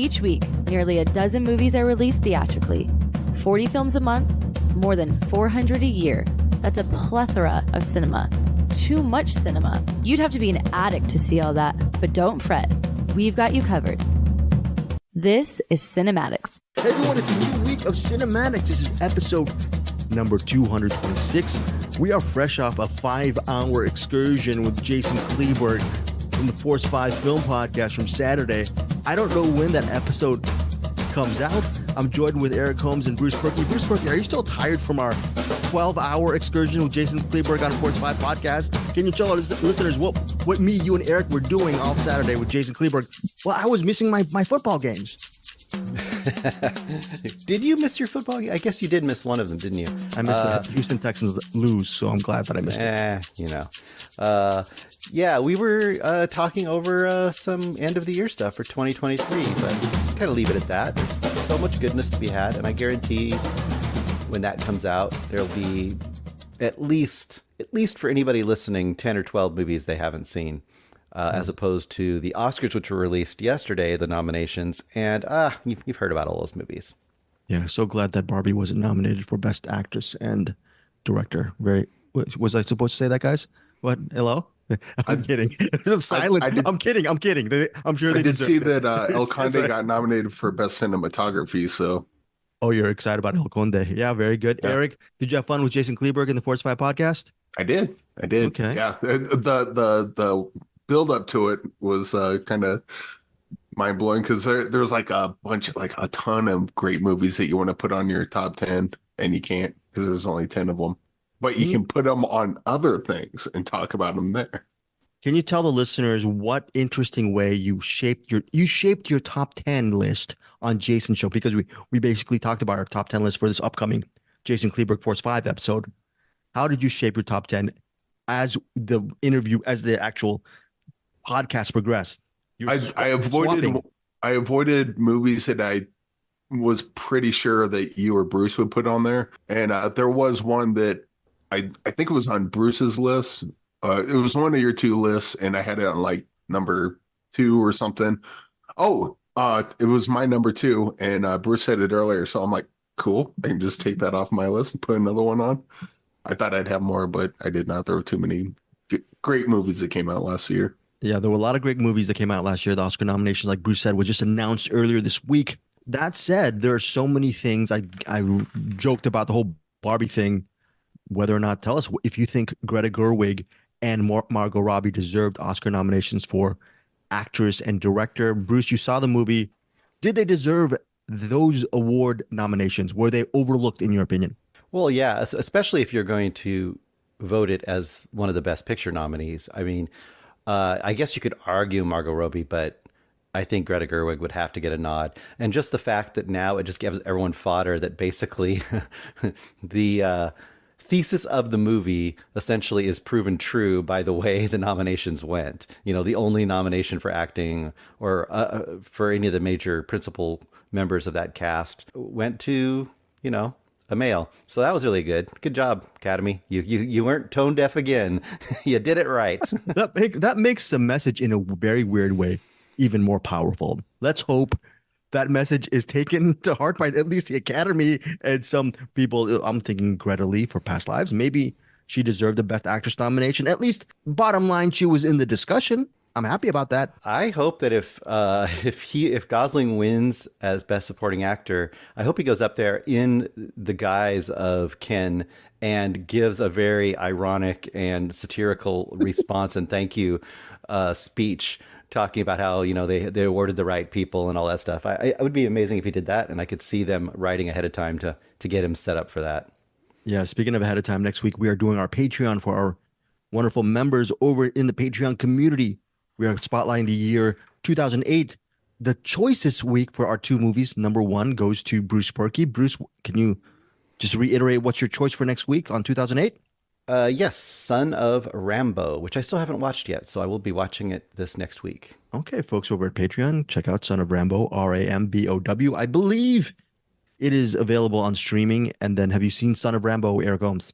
Each week, nearly a dozen movies are released theatrically. 40 films a month, more than 400 a year. That's a plethora of cinema. Too much cinema. You'd have to be an addict to see all that. But don't fret. We've got you covered. This is CinemAddicts. Hey everyone, it's a new week of CinemAddicts. This is episode number 226. We are fresh off a 5-hour excursion with Jason Kleberg from the Force 5 Film Podcast from Saturday. I don't know when that episode comes out. I'm joined with Eric Holmes and Bruce Perky. Bruce Perky, are you still tired from our 12-hour excursion with Jason Kleberg on Force 5 Podcast? Can you tell our listeners what me, you, and Eric were doing all Saturday with Jason Kleberg? Well, I was missing my football games. Did you miss your football game? I guess you did miss one of them, didn't you? I missed the Houston Texans lose, so I'm glad that I missed it. Yeah, we were talking over some end of the year stuff for 2023, but just kind of leave it at that. There's so much goodness to be had, and I guarantee when that comes out, there'll be at least for anybody listening, 10 or 12 movies they haven't seen. As opposed to the Oscars, which were released yesterday, the nominations, and you've heard about all those movies. Yeah, so glad that Barbie wasn't nominated for Best Actress and Director. Was I supposed to say that, guys? What? Hello? I'm kidding. There's silence. I'm kidding. I'm sure they did see that El Conde got nominated for Best Cinematography. So, you're excited about El Conde? Yeah, very good. Yeah. Eric, did you have fun with Jason Kleberg in the Force 5 Podcast? I did. Okay. Yeah, the build up to it was kind of mind blowing because there's like a ton of great movies that you want to put on your top 10 and you can't because there's only 10 of them, but you can put them on other things and talk about them there. Can you tell the listeners what interesting way you shaped your top 10 list on Jason's show? Because we basically talked about our top 10 list for this upcoming Jason Kleberg Force 5 episode. How did you shape your top 10 as the actual podcast progressed? I avoided movies that I was pretty sure that you or Bruce would put on there, and there was one that I think it was on Bruce's list. It was one of your two lists, and I had it on like number 2 or something. It was my number 2, and Bruce said it earlier, so I'm like, cool, I can just take that off my list and put another one on. I thought I'd have more, but I did not. There were too many great movies that came out last year. Yeah, there were a lot of great movies that came out last year. The Oscar nominations, like Bruce said, were just announced earlier this week. That said, there are so many things. I joked about the whole Barbie thing, whether or not, tell us if you think Greta Gerwig and Margot Robbie deserved Oscar nominations for actress and director. Bruce, you saw the movie. Did they deserve those award nominations? Were they overlooked in your opinion? Well, yeah, especially if you're going to vote it as one of the Best Picture nominees. I mean, I guess you could argue Margot Robbie, but I think Greta Gerwig would have to get a nod. And just the fact that now it just gives everyone fodder that basically the thesis of the movie essentially is proven true by the way the nominations went. You know, the only nomination for acting or for any of the major principal members of that cast went to, a male. So that was really good. Good job, Academy. You weren't tone deaf again. You did it right. That makes the message in a very weird way even more powerful. Let's hope that message is taken to heart by at least the Academy and some people. I'm thinking Greta Lee for Past Lives. Maybe she deserved the Best Actress nomination. At least, bottom line, she was in the discussion. I'm happy about that. I hope that if Gosling wins as Best Supporting Actor, I hope he goes up there in the guise of Ken and gives a very ironic and satirical response and thank you speech, talking about how they awarded the right people and all that stuff. It would be amazing if he did that, and I could see them writing ahead of time to get him set up for that. Yeah. Speaking of ahead of time, next week we are doing our Patreon for our wonderful members over in the Patreon community. We are spotlighting the year 2008. The choice this week for our 2 movies, number 1 goes to Bruce Perky. Bruce, can you just reiterate what's your choice for next week on 2008? Yes, Son of Rambo, which I still haven't watched yet, so I will be watching it this next week. Okay, folks over at Patreon, check out Son of Rambo, Rambow. I believe it is available on streaming. And then have you seen Son of Rambo, Eric Holmes?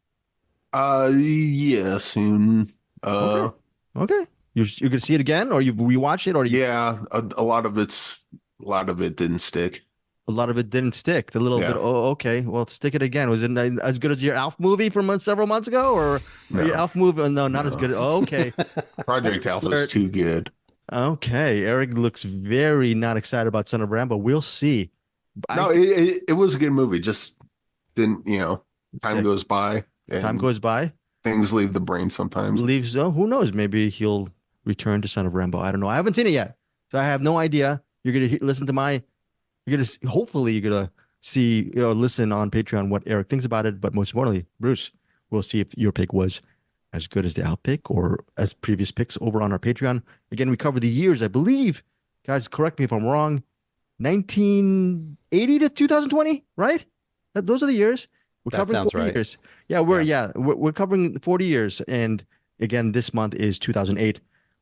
Yeah, soon. Okay. You're going to see it again, or you rewatch it, or yeah, a lot of it's A lot of it didn't stick. A lot of it didn't stick. The little Yeah. bit. Oh, okay. Well, stick it again. Was it as good as your Alf movie from several months ago, or your No, Alf movie? No, not as no. good. Oh, okay. Project Alpha is too good. Okay. Eric looks very not excited about Son of Rambo. We'll see. No, it was a good movie. Just didn't, time Stick. goes by Time and goes by. things leave the brain sometimes. Leaves. Oh, who knows? Maybe he'll return to Son of Rambo. I don't know. I haven't seen it yet, so I have no idea. You're gonna listen to my. Hopefully you're gonna see, listen on Patreon what Eric thinks about it. But most importantly, Bruce, we'll see if your pick was as good as the out pick or as previous picks over on our Patreon. Again, we cover the years, I believe. Guys, correct me if I'm wrong. 1980 to 2020, right? Those are the years. We're That covering sounds 40 right. years. Yeah, we're covering 40 years, and again, this month is 2008.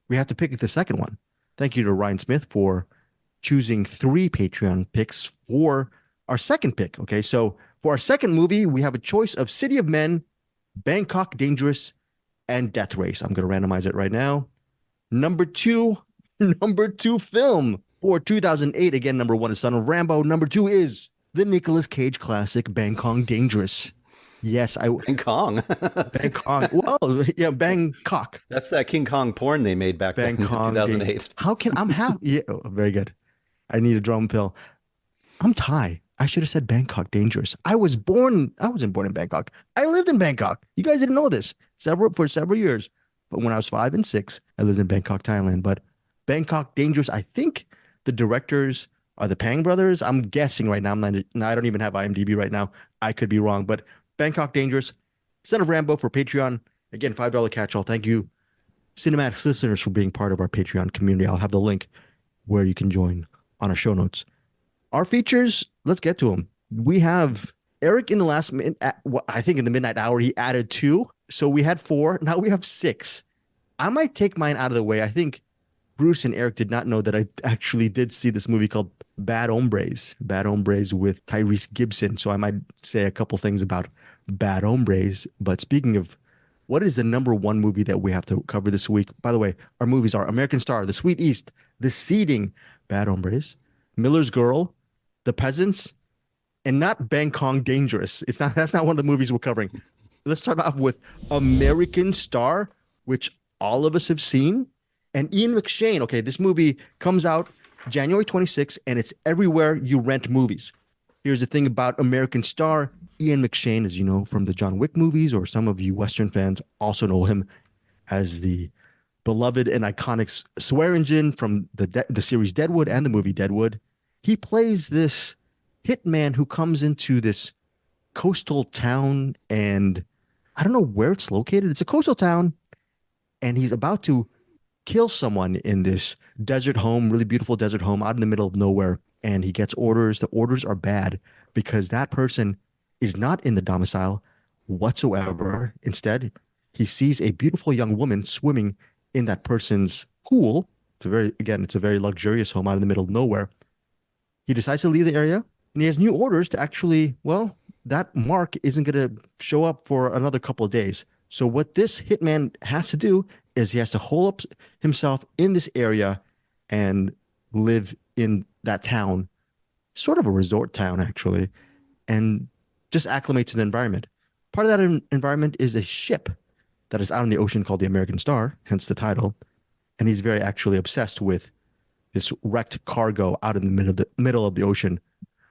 We have to pick the second one. Thank you to Ryan Smith for choosing 3 Patreon picks for our second pick. Okay, so for our second movie, we have a choice of City of Men, Bangkok Dangerous, and Death Race. I'm going to randomize it right now. Number 2 film for 2008. Again, number 1 is Son of Rambo. Number 2 is the Nicolas Cage classic Bangkok Dangerous. Yes, King Kong. Bangkok. Well, yeah, Bangkok. That's that King Kong porn they made back then in Bangkok. 2008. How can I'm happy? Yeah, very good. I need a drum fill. I'm Thai. I should have said Bangkok Dangerous. I wasn't born in Bangkok. I lived in Bangkok. You guys didn't know this. For several years. But when I was 5 and 6, I lived in Bangkok, Thailand. But Bangkok Dangerous, I think the directors are the Pang brothers. I'm guessing right now. I don't even have IMDb right now. I could be wrong. But Bangkok Dangerous, Son of Rambo for Patreon. Again, $5 catch-all. Thank you, CinemAddicts listeners, for being part of our Patreon community. I'll have the link where you can join on our show notes. Our features, let's get to them. We have Eric in the last minute, I think in the midnight hour, he added 2. So we had 4. Now we have 6. I might take mine out of the way. I think Bruce and Eric did not know that I actually did see this movie called Bad Hombres with Tyrese Gibson. So I might say a couple things about Bad Hombres. But speaking of what is the number 1 movie that we have to cover this week? By the way, our movies are American Star, The Sweet East, The Seeding, Bad Hombres, Miller's Girl, The Peasants, and not Bangkok Dangerous. That's not one of the movies we're covering. Let's start off with American Star, which all of us have seen. And Ian McShane. Okay, this movie comes out January 26th, and it's everywhere you rent movies. Here's the thing about American Star. Ian McShane, as you know from the John Wick movies, or some of you Western fans also know him as the beloved and iconic Swearingen from the series Deadwood and the movie Deadwood. He plays this hitman who comes into this coastal town, and I don't know where it's located. It's a coastal town, and he's about to kill someone in this desert home, really beautiful desert home out in the middle of nowhere. And he gets orders. The orders are bad because that person is not in the domicile whatsoever. Instead, he sees a beautiful young woman swimming in that person's pool. It's a very luxurious home out in the middle of nowhere. He decides to leave the area, and he has new orders to actually, that mark isn't going to show up for another couple of days. So what this hitman has to do is he has to hole up himself in this area and live in that town, sort of a resort town, actually, and just acclimate to the environment. Part of that environment is a ship that is out in the ocean called the American Star, hence the title. And he's very actually obsessed with this wrecked cargo out in the middle of the ocean.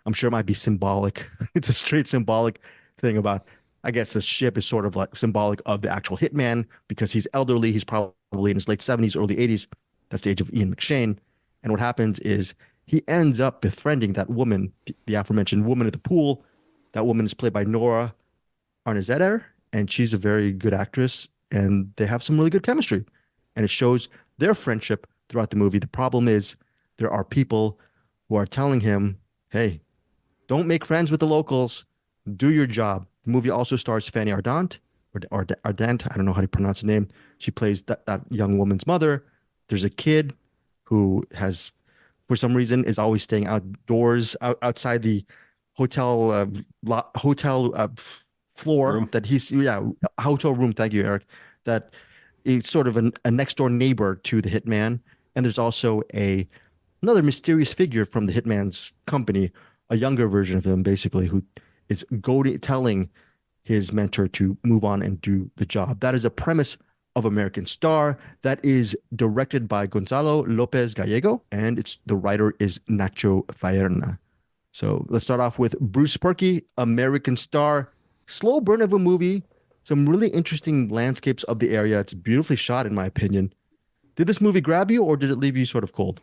I'm sure it might be symbolic. It's a straight symbolic thing about, I guess the ship is sort of like symbolic of the actual hitman because he's elderly. He's probably in his late 70s, early 80s. That's the age of Ian McShane. And what happens is he ends up befriending that woman, the aforementioned woman at the pool. That woman is played by Nora Arnezeder, and she's a very good actress, and they have some really good chemistry. And it shows their friendship throughout the movie. The problem is there are people who are telling him, hey, don't make friends with the locals. Do your job. The movie also stars Fanny Ardant, or Ardant. I don't know how to pronounce the name. She plays that young woman's mother. There's a kid who has, for some reason, is always staying outdoors, outside the hotel floor Room. Hotel room. Thank you, Eric. That is sort of a next door neighbor to the hitman. And there's also a another mysterious figure from the hitman's company, a younger version of him, basically, who is telling his mentor to move on and do the job. That is a premise of American Star that is directed by Gonzalo Lopez Gallego, and the writer is Nacho Faerna. So let's start off with Bruce Perky, American Star, slow burn of a movie, some really interesting landscapes of the area. It's beautifully shot, in my opinion. Did this movie grab you, or did it leave you sort of cold?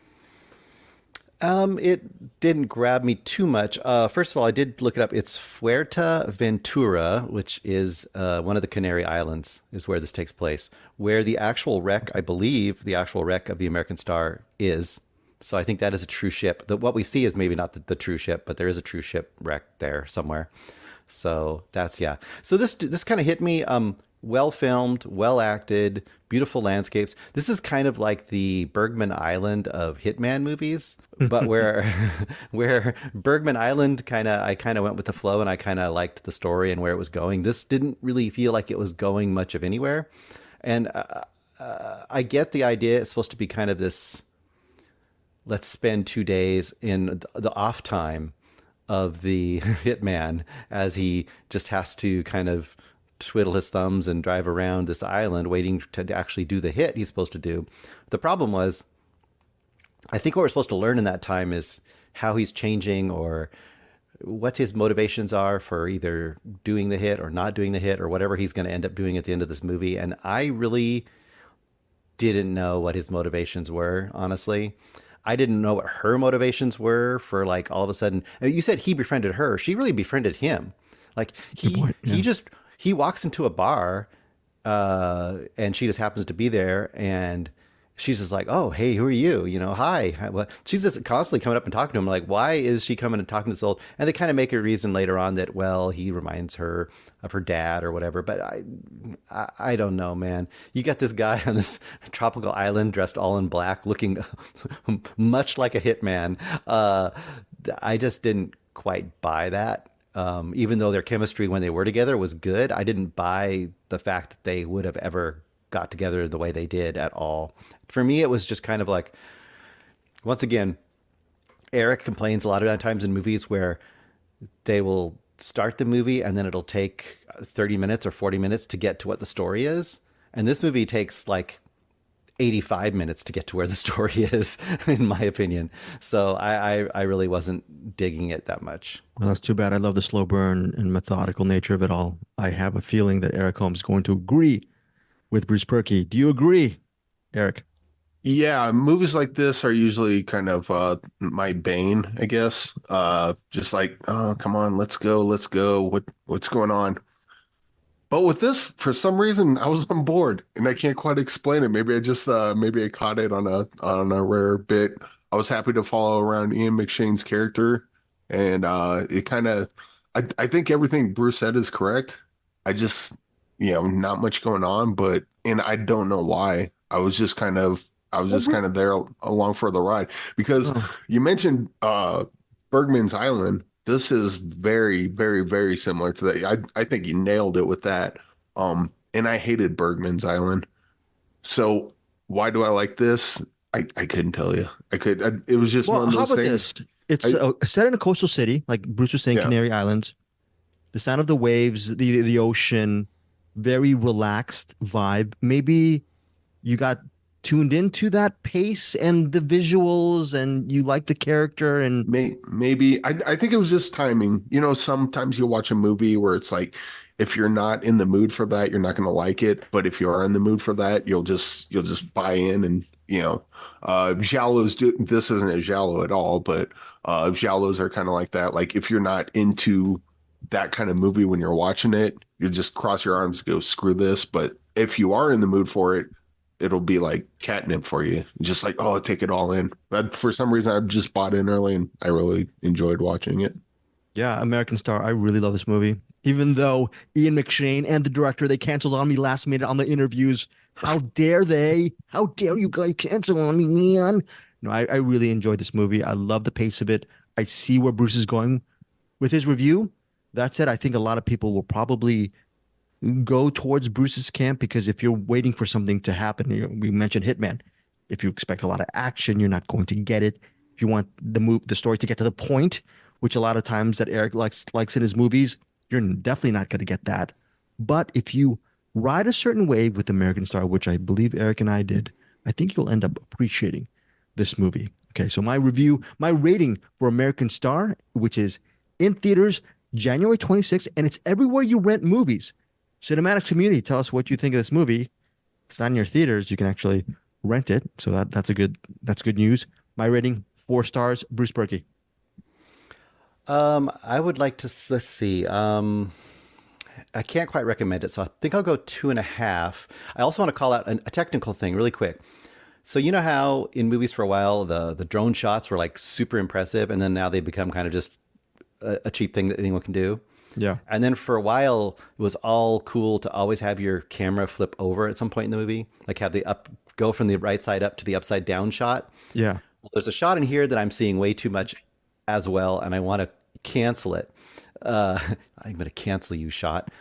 It didn't grab me too much. First of all, I did look it up. It's Fuerteventura, which is one of the Canary Islands, is where this takes place. Where the actual wreck, I believe, the actual wreck of the American Star is. So I think that is a true ship. What we see is maybe not the true ship, but there is a true ship wreck there somewhere. So that's, yeah. So this kind of hit me. Well filmed, well acted, beautiful landscapes. This is kind of like the Bergman Island of Hitman movies, but where Bergman Island I kind of went with the flow, and I kind of liked the story and where it was going. This didn't really feel like it was going much of anywhere. And I get the idea. It's supposed to be kind of this, let's spend 2 days in the off time of the hitman as he just has to kind of twiddle his thumbs and drive around this island waiting to actually do the hit he's supposed to do. The problem was, I think what we're supposed to learn in that time is how he's changing, or what his motivations are for either doing the hit or not doing the hit, or whatever he's going to end up doing at the end of this movie. And I really didn't know what his motivations were, honestly. I didn't know what her motivations were for, like, all of a sudden, you said he befriended her. She really befriended him. Like, he walks into a bar, and she just happens to be there, and she's just like, "Oh, hey, who are you? You know, hi." Well, she's just constantly coming up and talking to him. Like, why is she coming and talking to this old? And they kind of make a reason later on that, well, he reminds her of her dad or whatever. But I don't know, man. You got this guy on this tropical island dressed all in black, looking much like a hitman. I just didn't quite buy that. Even though their chemistry when they were together was good, I didn't buy the fact that they would have ever got together the way they did at all. For me, it was just kind of like, once again, Eric complains a lot of times in movies where they will start the movie and then it'll take 30 minutes or 40 minutes to get to what the story is. And this movie takes like 85 minutes to get to where the story is, in my opinion. So I really wasn't digging it that much. Well, that's too bad. I love the slow burn and methodical nature of it all. I have a feeling that Eric Holmes is going to agree with Bruce Perky. Do you agree, Eric? Yeah, movies like this are usually kind of my bane, I guess. Just like, oh, come on, let's go. What's going on? But with this, for some reason, I was on board, and I can't quite explain it. Maybe I caught it on a rare bit. I was happy to follow around Ian McShane's character, and it kind of, I think everything Bruce said is correct. I just, not much going on, and I don't know why. I was just kind of there along for the ride, because you mentioned Bergman's Island. This is very, very, very similar to that. I think you nailed it with that. And I hated Bergman's Island. So why do I like this? I couldn't tell you. It was just one of those things. It's set in a coastal city, like Bruce was saying, Canary Islands. The sound of the waves, the ocean, very relaxed vibe. Maybe you got tuned into that pace and the visuals, and you like the character, and maybe I think it was just timing. Sometimes you watch a movie where it's like, if you're not in the mood for that, you're not going to like it. But if you are in the mood for that, you'll just buy in. And giallos this isn't a giallo at all, but giallos are kind of like that. Like, if you're not into that kind of movie when you're watching it, you just cross your arms and go, screw this. But if you are in the mood for it, it'll be like catnip for you. Just like, oh, take it all in. But for some reason, I just bought in early, and I really enjoyed watching it. Yeah, American Star. I really love this movie. Even though Ian McShane and the director, they canceled on me last minute on the interviews. How dare they? How dare you guys cancel on me, man? No, I really enjoyed this movie. I love the pace of it. I see where Bruce is going with his review. That said, I think a lot of people will probably go towards Bruce's camp, because if you're waiting for something to happen, we mentioned Hitman. If you expect a lot of action, you're not going to get it. If if you want the story to get to the point, which a lot of times that Eric likes in his movies, you're definitely not going to get that. But if you ride a certain wave with American Star, which I believe Eric and I did, I think you'll end up appreciating this movie. Okay, so my rating for American Star, which is in theaters January 26th, and it's everywhere you rent movies. CinemAddicts community, tell us what you think of this movie. It's not in your theaters. You can actually rent it. So that's good news. My rating, 4 stars. Bruce Berkey. I would like to, let's see. I can't quite recommend it, so I think I'll go 2.5. I also want to call out a technical thing really quick. So you know how in movies for a while the drone shots were like super impressive, and then now they become kind of just a cheap thing that anyone can do. Yeah. And then for a while it was all cool to always have your camera flip over at some point in the movie, like have the go from the right side up to the upside down shot. Yeah. Well, there's a shot in here that I'm seeing way too much as well, and I want to cancel it. I'm going to cancel you, shot.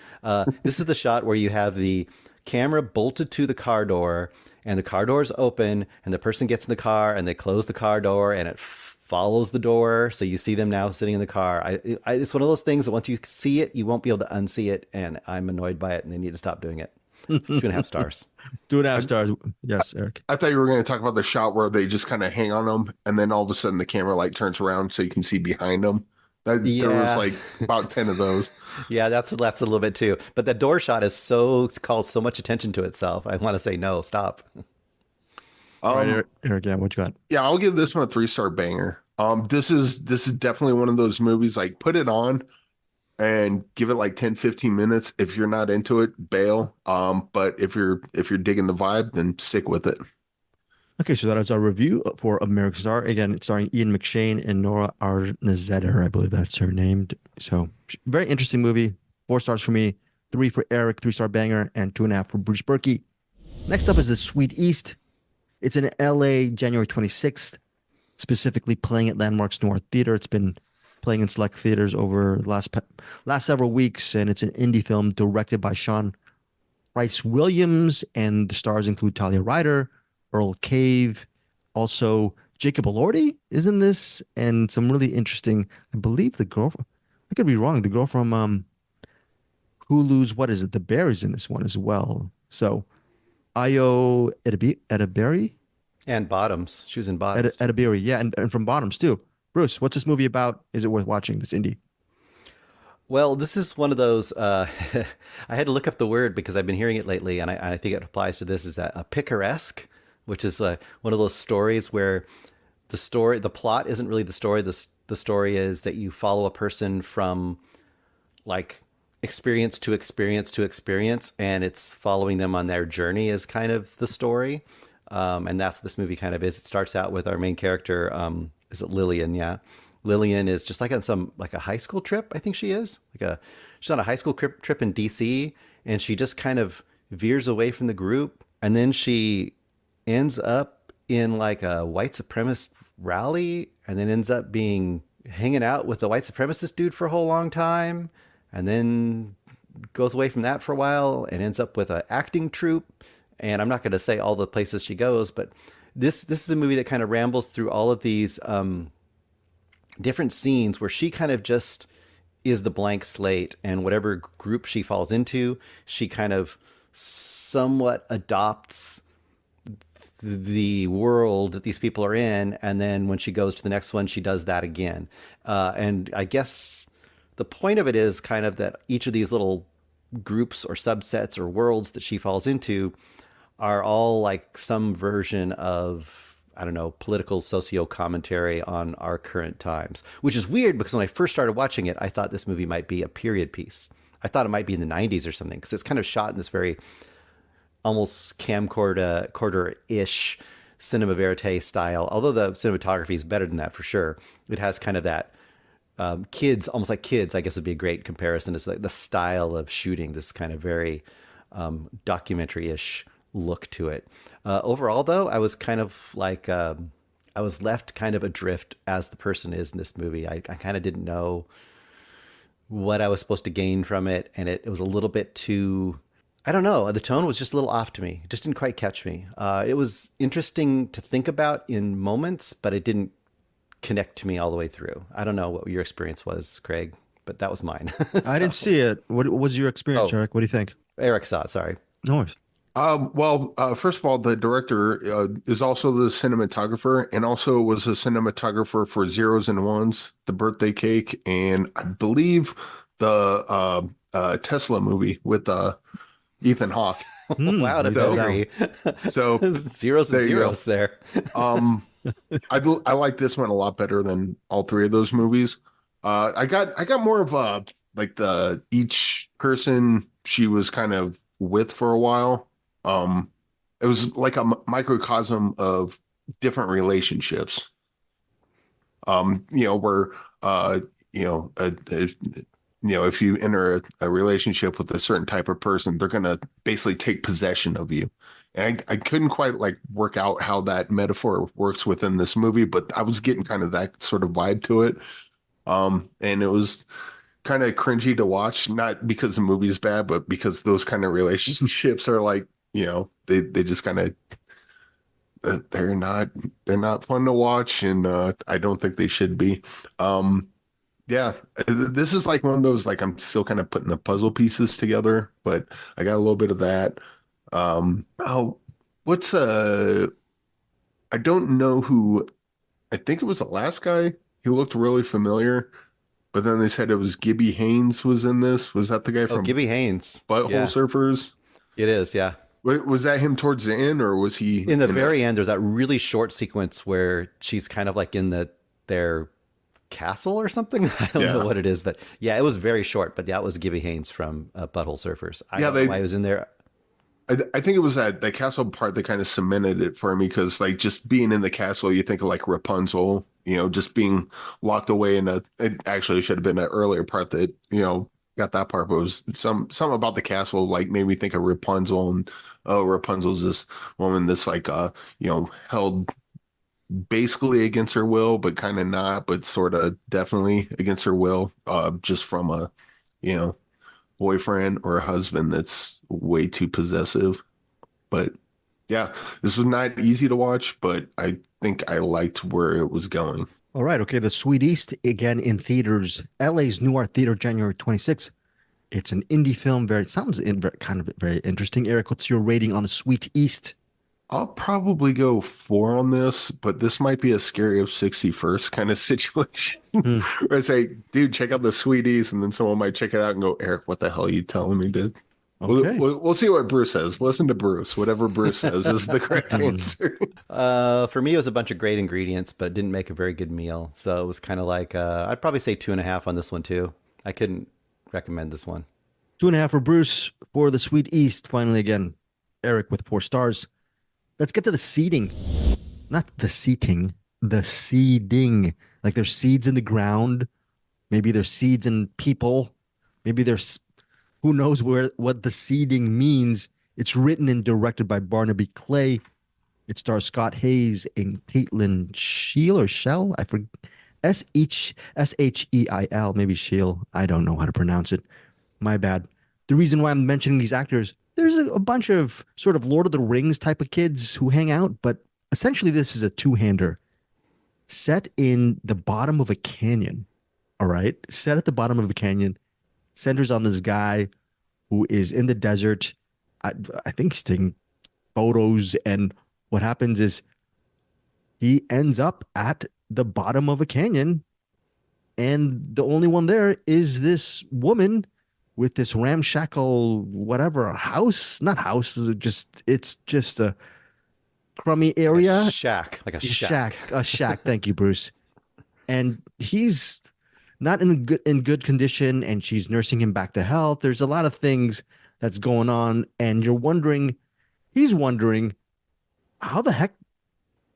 This is the shot where you have the camera bolted to the car door, and the car door is open, and the person gets in the car, and they close the car door, and it follows the door. So you see them now sitting in the car. It's one of those things that once you see it, you won't be able to unsee it, and I'm annoyed by it, and they need to stop doing it. 2.5 stars. 2.5 stars. Yes, Eric. I thought you were going to talk about the shot where they just kind of hang on them, and then all of a sudden the camera light turns around so you can see behind them. There was like about 10 of those. Yeah, that's a little bit too. But the door shot calls so much attention to itself. I want to say no, stop. Right, Eric, yeah, what you got? Yeah, I'll give this one a 3-star banger. This is definitely one of those movies, like put it on and give it like 10-15 minutes. If you're not into it, bail. But if you're digging the vibe, then stick with it. Okay, so that is our review for American Star. Again, it's starring Ian McShane and Nora Arnzetter, I believe that's her name. So very interesting movie. 4 stars for me, 3 for Eric, 3-star banger, and 2.5 for Bruce Berkey. Next up is The Sweet East. It's in LA, January 26th, specifically playing at Landmarks North Theater. It's been playing in select theaters over the last several weeks, and it's an indie film directed by Sean Price Williams, and the stars include Talia Ryder, Earl Cave, also Jacob Elordi is in this, and some really interesting, I believe the girl, I could be wrong, the girl from Hulu's, what is it, The Bear is in this one as well. So Ayo Edebiri? And Bottoms. She was in Bottoms. Edebiri, yeah, and from Bottoms too. Bruce, what's this movie about? Is it worth watching, this indie? Well, this is one of those, I had to look up the word because I've been hearing it lately, and I think it applies to this, is that a picaresque, which is one of those stories where the plot isn't really the story. The story is that you follow a person from like experience to experience to experience, and it's following them on their journey is kind of the story. And that's what this movie kind of is. It starts out with our main character, is it Lillian? Yeah. Lillian is just like on a high school trip. I think she is she's on a high school trip in DC, and she just kind of veers away from the group. And then she ends up in like a white supremacist rally, and then ends up hanging out with the white supremacist dude for a whole long time. And then goes away from that for a while and ends up with an acting troupe. And I'm not going to say all the places she goes, but this is a movie that kind of rambles through all of these, different scenes where she kind of just is the blank slate, and whatever group she falls into, she kind of somewhat adopts the world that these people are in. And then when she goes to the next one, she does that again. And I guess the point of it is kind of that each of these little groups or subsets or worlds that she falls into are all like some version of, I don't know, political socio-commentary on our current times, which is weird because when I first started watching it, I thought this movie might be a period piece. I thought it might be in the 90s or something, because it's kind of shot in this very almost camcorder-ish cinema verite style, although the cinematography is better than that for sure. It has kind of that kids, almost like Kids, I guess would be a great comparison. It's like the style of shooting, this kind of very documentary-ish look to it. Overall, though, I was kind of like, I was left kind of adrift as the person is in this movie. I kind of didn't know what I was supposed to gain from it. And it was a little bit too, I don't know, the tone was just a little off to me. It just didn't quite catch me. It was interesting to think about in moments, but it didn't connect to me all the way through. I don't know what your experience was, Craig, but that was mine. I didn't see it. What was your experience, Eric? What do you think? Eric saw it. Sorry. No worries. First of all, the director is also the cinematographer and also was a cinematographer for Zeros and Ones, The Birthday Cake, and I believe the Tesla movie with Ethan Hawke. Wow, to agree. So zeros and zeros there. I like this one a lot better than all three of those movies. I got more of like each person she was kind of with for a while. It was like a microcosm of different relationships. Where if you enter a relationship with a certain type of person, they're gonna basically take possession of you. And I couldn't quite like work out how that metaphor works within this movie, but I was getting kind of that sort of vibe to it. And it was kind of cringy to watch, not because the movie is bad, but because those kind of relationships are like, they just kind of they're not fun to watch, and I don't think they should be. Yeah, this is like one of those, like I'm still kind of putting the puzzle pieces together, but I got a little bit of that. I don't know who, I think it was the last guy. He looked really familiar, but then they said it was Gibby Haynes was in this. Was that the guy from Gibby Haynes, Butthole Surfers? It is, yeah. Was that him towards the end, or was he in the very end? There's that really short sequence where she's kind of like in their castle or something. I don't know what it is, but yeah, it was very short. But that was Gibby Haynes from Butthole Surfers. I don't know why he was in there. I think it was that castle part that kind of cemented it for me, because like just being in the castle, you think of like Rapunzel, just being locked away in it actually should have been an earlier part that, got that part, but it was something about the castle like made me think of Rapunzel, and Rapunzel's this woman that's like held basically against her will, but kind of not, but sort of definitely against her will, just from a boyfriend or a husband that's way too possessive. But yeah, this was not easy to watch, but I think I liked where it was going. All right. Okay. The Sweet East, again in theaters, LA's New Art Theater, January 26th. It's an indie film. Kind of very interesting. Eric, what's your rating on the Sweet East? I'll probably go 4 on this, but this might be a Scary of 61st kind of situation. Where I say, dude, check out the Sweet East, and then someone might check it out and go, Eric, what the hell are you telling me, dude? Okay. We'll see what Bruce says. Listen to Bruce. Whatever Bruce says is the correct answer. For me, it was a bunch of great ingredients, but it didn't make a very good meal. So it was kind of like, I'd probably say 2.5 on this one too. I couldn't recommend this one. 2.5 for Bruce for the Sweet East. Finally, again, Eric with 4 stars. Let's get to the seeding. Not the seating, the seeding. Like there's seeds in the ground. Maybe there's seeds in people. Maybe there's, who knows what the seeding means. It's written and directed by Barnaby Clay. It stars Scott Hayes and Caitlin Scheel. I forget. Sheil. Maybe Scheel. I don't know how to pronounce it. My bad. The reason why I'm mentioning these actors, there's a bunch of sort of Lord of the Rings type of kids who hang out, but essentially this is a two-hander set in the bottom of a canyon. All right. Set at the bottom of a canyon, centers on this guy who is in the desert. I think he's taking photos, and what happens is he ends up at the bottom of a canyon, and the only one there is this woman with this ramshackle house. Not house, it's just a crummy area. A shack. A shack. Thank you, Bruce. And he's not in good condition, and she's nursing him back to health. There's a lot of things that's going on, and he's wondering, how the heck,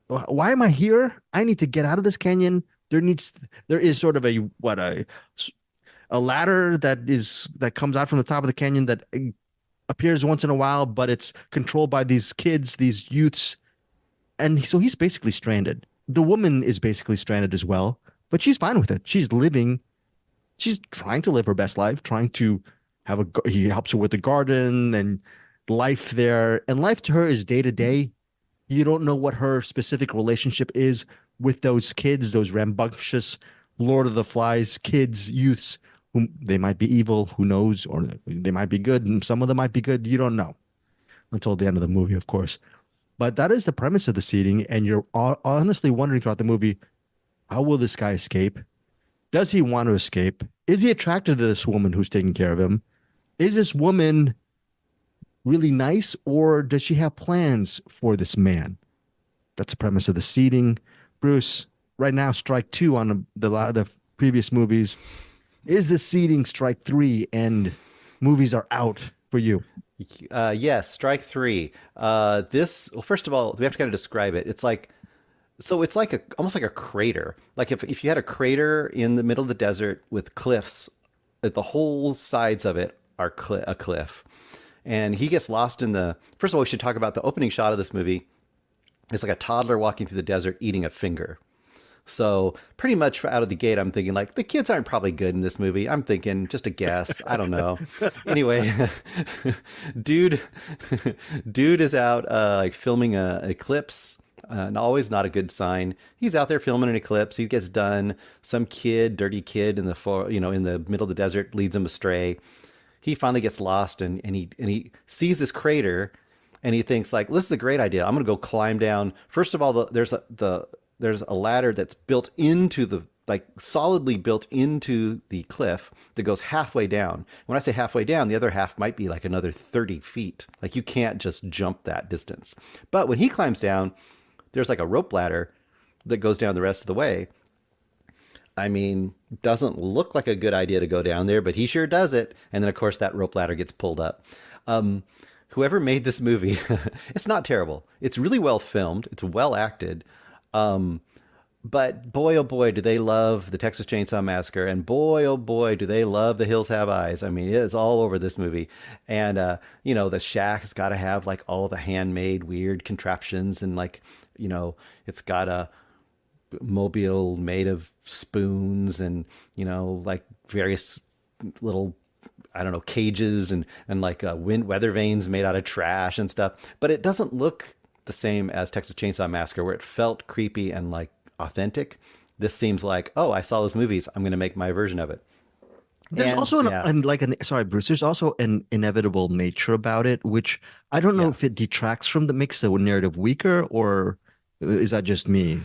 why am I here? I need to get out of this canyon. There is sort of a ladder that comes out from the top of the canyon that appears once in a while, but it's controlled by these kids, these youths. And so he's basically stranded. The woman is basically stranded as well, but she's fine with it. She's trying to live her best life, trying to he helps her with the garden and life there. And life to her is day to day. You don't know what her specific relationship is with those kids, those rambunctious Lord of the Flies kids, youths, whom they might be evil, who knows, or they might be good, and some of them might be good. You don't know until the end of the movie, of course. But that is the premise of the seeding, and you're honestly wondering throughout the movie, how will this guy escape? Does he want to escape? Is he attracted to this woman who's taking care of him? Is this woman really nice, or does she have plans for this man? That's the premise of the seeding. Bruce, right now, strike two on the previous movies. Is the seeding strike three and movies are out for you? Yes, strike three. This, well, first of all, we have to kind of describe it. It's like, so it's like almost like a crater. Like if you had a crater in the middle of the desert with cliffs, that the whole sides of it are a cliff. And he gets lost in the, first of all, we should talk about the opening shot of this movie. It's like a toddler walking through the desert eating a finger. So pretty much out of the gate, I'm thinking like the kids aren't probably good in this movie. I'm thinking just a guess. I don't know. Anyway, dude is out like filming a eclipse. And always not a good sign. He's out there filming an eclipse. He gets done. Some kid, dirty kid in the middle of the desert leads him astray. He finally gets lost and he sees this crater and he thinks like, this is a great idea. I'm going to go climb down. First of all, there's a ladder that's built into the, like solidly built into the cliff that goes halfway down. When I say halfway down, the other half might be like another 30 feet. Like you can't just jump that distance. But when he climbs down, there's like a rope ladder that goes down the rest of the way. I mean, doesn't look like a good idea to go down there, but he sure does it. And then of course that rope ladder gets pulled up. Whoever made this movie, it's not terrible. It's really well filmed. It's well acted. But boy, oh boy, do they love the Texas Chainsaw Massacre. And boy, oh boy, do they love The Hills Have Eyes. I mean, it is all over this movie. And, the shack has got to have like all the handmade weird contraptions and like, it's got a mobile made of spoons and, like various little, I don't know, cages and like weather vanes made out of trash and stuff. But it doesn't look the same as Texas Chainsaw Massacre, where it felt creepy and like authentic. This seems like, oh, I saw those movies, I'm going to make my version of it. There's also sorry, Bruce. There's also an inevitable nature about it, which I don't know if it detracts from makes the narrative weaker, or is that just me?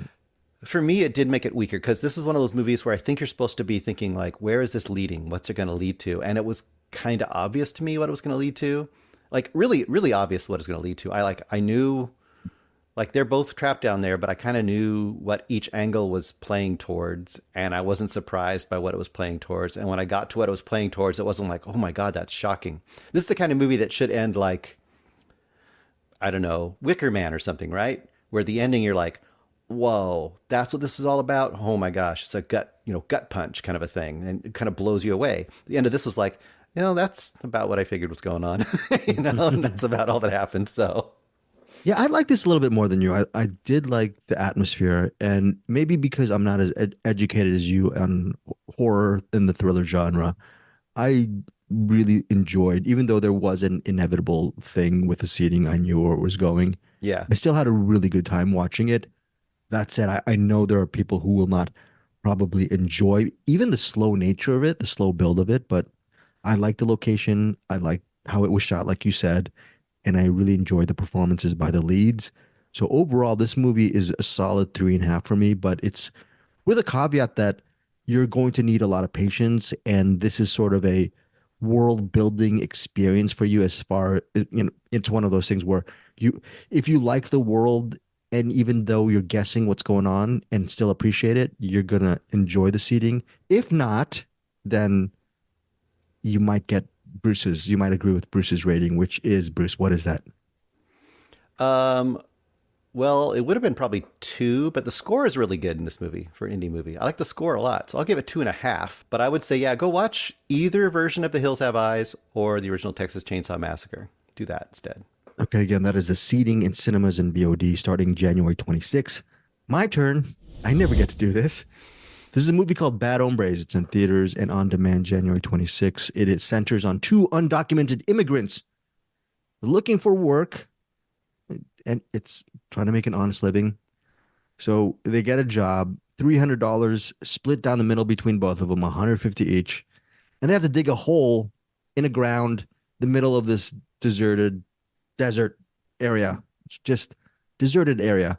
For me, it did make it weaker because this is one of those movies where I think you're supposed to be thinking like, where is this leading? What's it going to lead to? And it was kind of obvious to me what it was going to lead to. Like really, really obvious what it's going to lead to. I knew. Like they're both trapped down there, but I kind of knew what each angle was playing towards, and I wasn't surprised by what it was playing towards. And when I got to what it was playing towards, it wasn't like, oh my God, that's shocking. This is the kind of movie that should end like, I don't know, Wicker Man or something, right? Where the ending you're like, whoa, that's what this is all about? Oh my gosh, it's a gut punch kind of a thing, and it kind of blows you away. The end of this was like, that's about what I figured was going on, and that's about all that happened, so... Yeah, I like this a little bit more than you. I did like the atmosphere, and maybe because I'm not as educated as you on horror and the thriller genre, I really enjoyed, even though there was an inevitable thing with the seating, I knew where it was going. Yeah. I still had a really good time watching it. That said, I know there are people who will not probably enjoy even the slow nature of it, the slow build of it, but I like the location. I like how it was shot, like you said. And I really enjoyed the performances by the leads. So overall, this movie is a solid 3.5 for me, but it's with a caveat that you're going to need a lot of patience. And this is sort of a world building experience for you it's one of those things where if you like the world, and even though you're guessing what's going on and still appreciate it, you're going to enjoy the seating. If not, then you might agree with Bruce's rating, which is, Bruce, what is that? Well, it would have been probably 2, but the score is really good in this movie for an indie movie. I like the score a lot, so I'll give it 2.5. But I would say, go watch either version of The Hills Have Eyes or the original Texas Chainsaw Massacre. Do that instead. Okay, again, that is the seating in cinemas and VOD starting January 26th. My turn. I never get to do this. This is a movie called Bad Hombres. It's in theaters and on demand January 26th. It centers on 2 undocumented immigrants looking for work, and it's trying to make an honest living. So they get a job, $300 split down the middle between both of them, 150 each, and they have to dig a hole in the ground, the middle of this deserted desert area. It's just deserted area.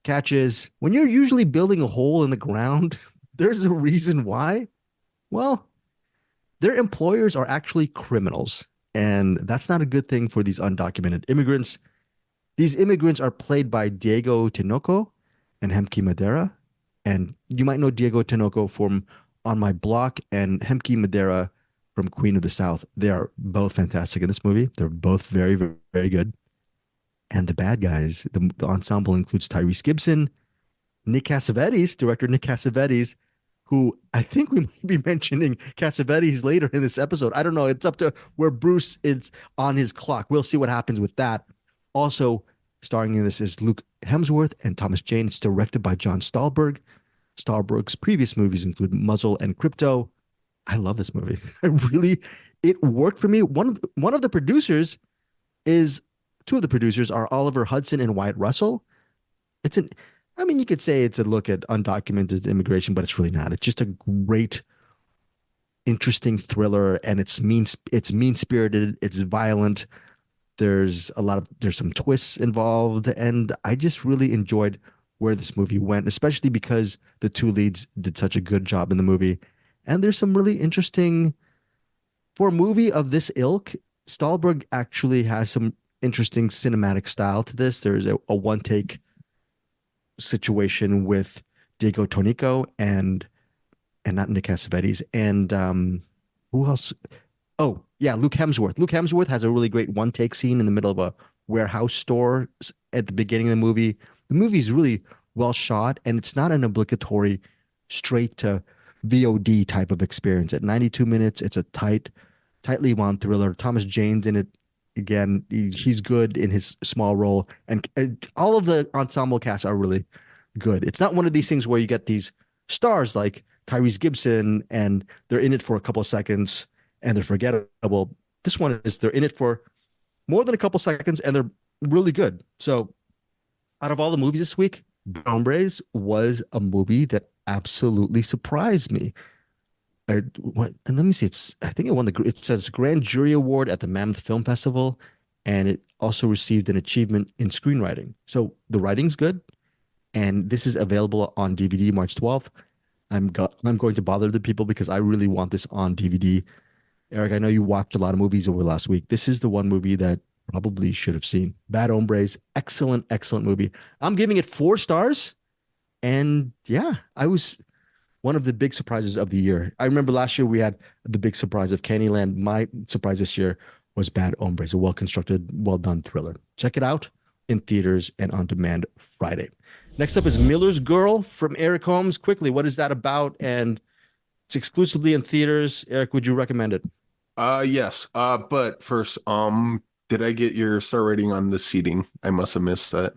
Catch is when you're usually building a hole in the ground, there's a reason why. Well, their employers are actually criminals, and that's not a good thing for these undocumented immigrants. These immigrants are played by Diego Tinoco and Hemke Madera. And you might know Diego Tinoco from On My Block and Hemke Madera from Queen of the South. They are both fantastic in this movie. They're both very, very, very good. And the bad guys, the ensemble includes Tyrese Gibson, Nick Cassavetes, director Nick Cassavetes, who I think we might be mentioning Cassavetes later in this episode. I don't know. It's up to where Bruce is on his clock. We'll see what happens with that. Also, starring in this is Luke Hemsworth and Thomas Jane. It's directed by John Stahlberg. Stahlberg's previous movies include Muzzle and Crypto. I love this movie. It worked for me. One of the producers is two of the producers are Oliver Hudson and Wyatt Russell. You could say it's a look at undocumented immigration, but it's really not. It's just a great, interesting thriller, and it's mean-spirited, it's violent. There's some twists involved, and I just really enjoyed where this movie went, especially because the two leads did such a good job in the movie. And there's some really interesting, for a movie of this ilk, Stahlberg actually has some interesting cinematic style to this. There's a one-take situation with Diego Tonico and not Nick Cassavetes and who else? Oh yeah, Luke Hemsworth. Luke Hemsworth has a really great one-take scene in the middle of a warehouse store at the beginning of the movie. The movie is really well shot, and it's not an obligatory straight to VOD type of experience. At 92 minutes, it's a tightly wound thriller. Thomas Jane's in it again. He's good in his small role, and all of the ensemble cast are really good. It's not one of these things where you get these stars like Tyrese Gibson and they're in it for a couple of seconds and they're forgettable. This one is they're in it for more than a couple seconds and they're really good. So out of all the movies this week, Hombres was a movie that absolutely surprised me. And let me see, I think it says Grand Jury Award at the Mammoth Film Festival, and it also received an achievement in screenwriting. So the writing's good, and this is available on DVD March 12th. I'm going to bother the people because I really want this on DVD. Eric, I know you watched a lot of movies over the last week. This is the one movie that probably should have seen. Bad Hombres, excellent, excellent movie. I'm giving it 4 stars, and yeah, I was one of the big surprises of the year. I remember last year we had the big surprise of Candyland. My surprise this year was Bad Hombres, a well-constructed, well-done thriller. Check it out in theaters and on demand Friday. Next up is Miller's Girl from Eric Holmes. Quickly, what is that about? And it's exclusively in theaters. Eric, would you recommend it? Yes. But first, did I get your star rating on the seating? I must have missed that.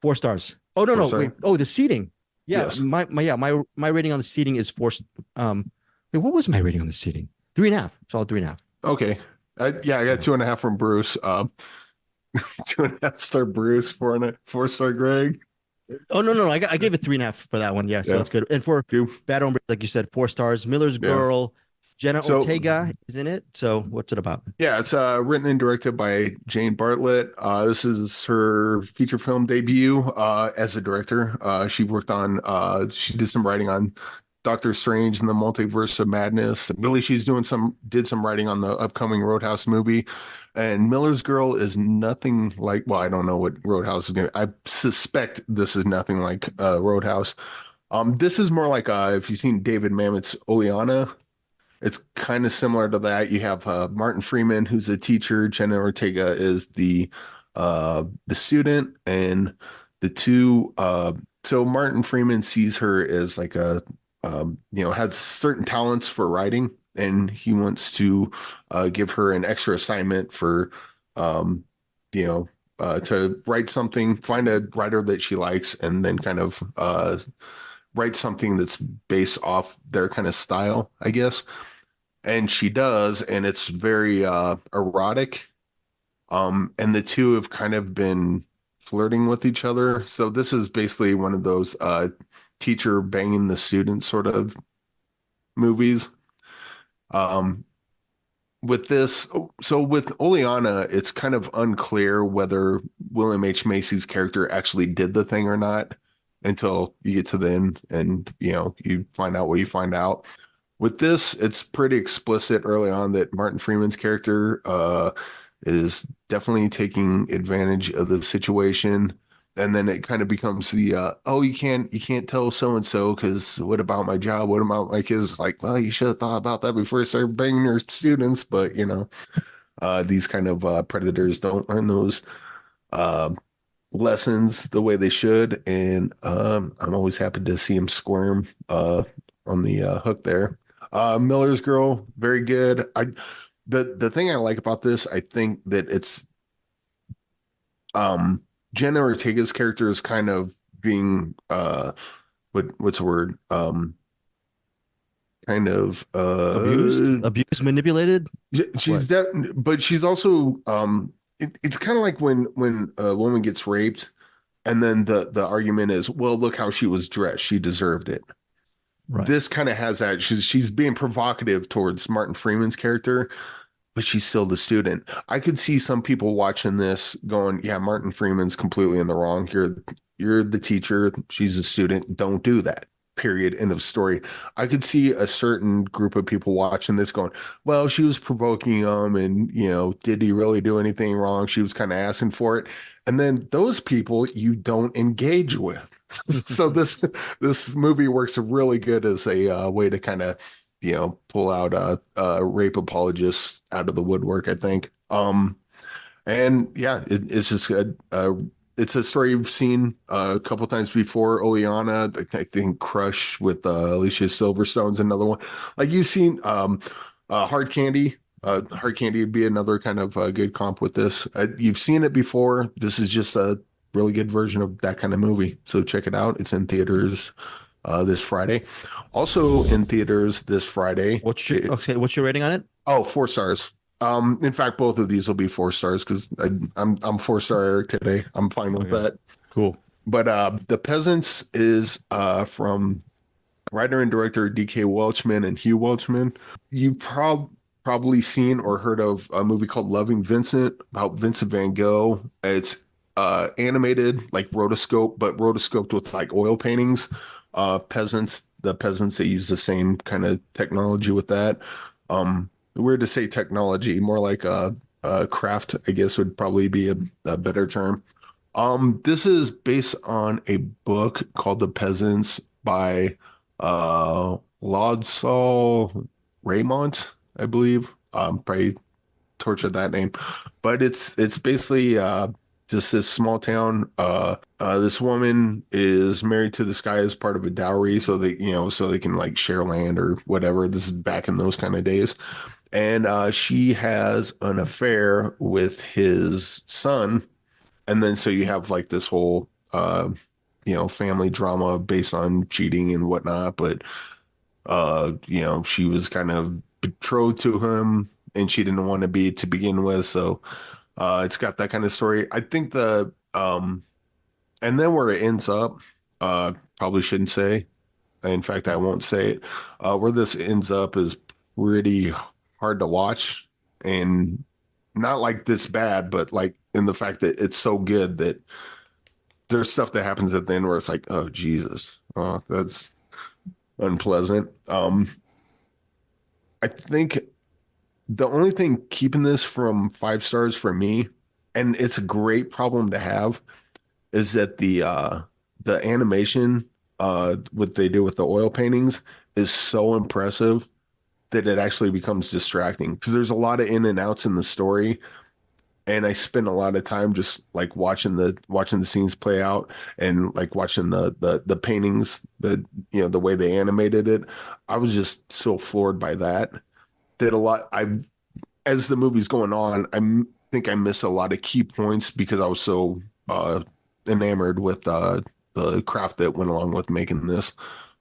4 stars. Oh, no, wait. Oh, the seating. Yeah, yes. My rating on the seating is 4. Wait, what was my rating on the seating? 3.5. Solid 3.5. Okay. I got 2.5 from Bruce. 2.5 star Bruce, 4 star Greg. Oh no, I gave it 3.5 for that one. Yeah, so that's good. And for Bad Hombre, like you said, 4 stars. Miller's Girl, Jenna Ortega is in it. So what's it about? Yeah, it's written and directed by Jane Bartlett. This is her feature film debut as a director. She did some writing on Doctor Strange and the Multiverse of Madness. Really, she's did some writing on the upcoming Roadhouse movie. And Miller's Girl is nothing like, well, I don't know what Roadhouse is going to, I suspect this is nothing like Roadhouse. This is more like, if you've seen David Mamet's Oleana, it's kind of similar to that. You have Martin Freeman, who's a teacher. Jenna Ortega is the student, and the two, so Martin Freeman sees her as like has certain talents for writing, and he wants to give her an extra assignment for, to write something, find a writer that she likes, and then kind of write something that's based off their kind of style, I guess. And she does, and it's very erotic. And the two have kind of been flirting with each other. So this is basically one of those teacher banging the student sort of movies. Um, with this, so with Oleana, it's kind of unclear whether William H. Macy's character actually did the thing or not until you get to the end and, you find out what you find out. With this, it's pretty explicit early on that Martin Freeman's character is definitely taking advantage of the situation. And then it kind of becomes the you can't tell so and so because what about my job? What about my kids? Like, well, you should have thought about that before you started banging your students. But these kind of predators don't learn those uh, lessons the way they should. And I'm always happy to see him squirm on the hook there. Miller's Girl, very good. The thing I like about this, I think that it's Jenna Ortega's character is kind of being what's the word? Kind of abused, manipulated. She's that, but she's also it's kind of like when a woman gets raped, and then the argument is, well, look how she was dressed, she deserved it. Right. This kind of has that. She's being provocative towards Martin Freeman's character, but she's still the student. I could see some people watching this going, yeah, Martin Freeman's completely in the wrong. You're the teacher. She's a student. Don't do that. Period. End of story. I could see a certain group of people watching this going, well, she was provoking him and, did he really do anything wrong? She was kind of asking for it. And then those people you don't engage with. So this movie works really good as a way to kind of, pull out rape apologists out of the woodwork, I think. And yeah, it's just good. It's a story you've seen a couple times before. Oleana, I think Crush with Alicia Silverstone's another one. Like you've seen Hard Candy. Hard Candy would be another kind of good comp with this. You've seen it before. This is just a really good version of that kind of movie. So check it out. It's in theaters this Friday. Also in theaters this Friday. What's your rating on it? Oh, 4 stars. In fact, both of these will be 4 stars because I'm 4-star Eric today. I'm fine with that. Cool. But The Peasants is from writer and director D.K. Welchman and Hugh Welchman. You probably seen or heard of a movie called Loving Vincent about Vincent van Gogh. It's animated like rotoscope, but rotoscoped with like oil paintings. The peasants, they use the same kind of technology with that. Weird to say technology, more like a craft, I guess would probably be a better term. This is based on a book called The Peasants by Laudsall Raymont, I believe. Probably tortured that name, but it's basically just this small town. This woman is married to this guy as part of a dowry, so they can like share land or whatever. This is back in those kind of days. And she has an affair with his son. And then so you have like this whole, family drama based on cheating and whatnot. But, she was kind of betrothed to him and she didn't want to be to begin with. So it's got that kind of story. I think and then where it ends up, probably shouldn't say. In fact, I won't say it. Where this ends up is pretty hard to watch, and not like this bad, but like in the fact that it's so good that there's stuff that happens at the end where it's like, oh Jesus, oh, that's unpleasant. I think the only thing keeping this from 5 stars for me, and it's a great problem to have, is that the animation, what they do with the oil paintings, is so impressive that it actually becomes distracting because there's a lot of in and outs in the story, and I spend a lot of time just like watching the scenes play out and like watching the paintings, the way they animated it. I was just so floored by that as the movie's going on, I think I missed a lot of key points because I was so enamored with the craft that went along with making this,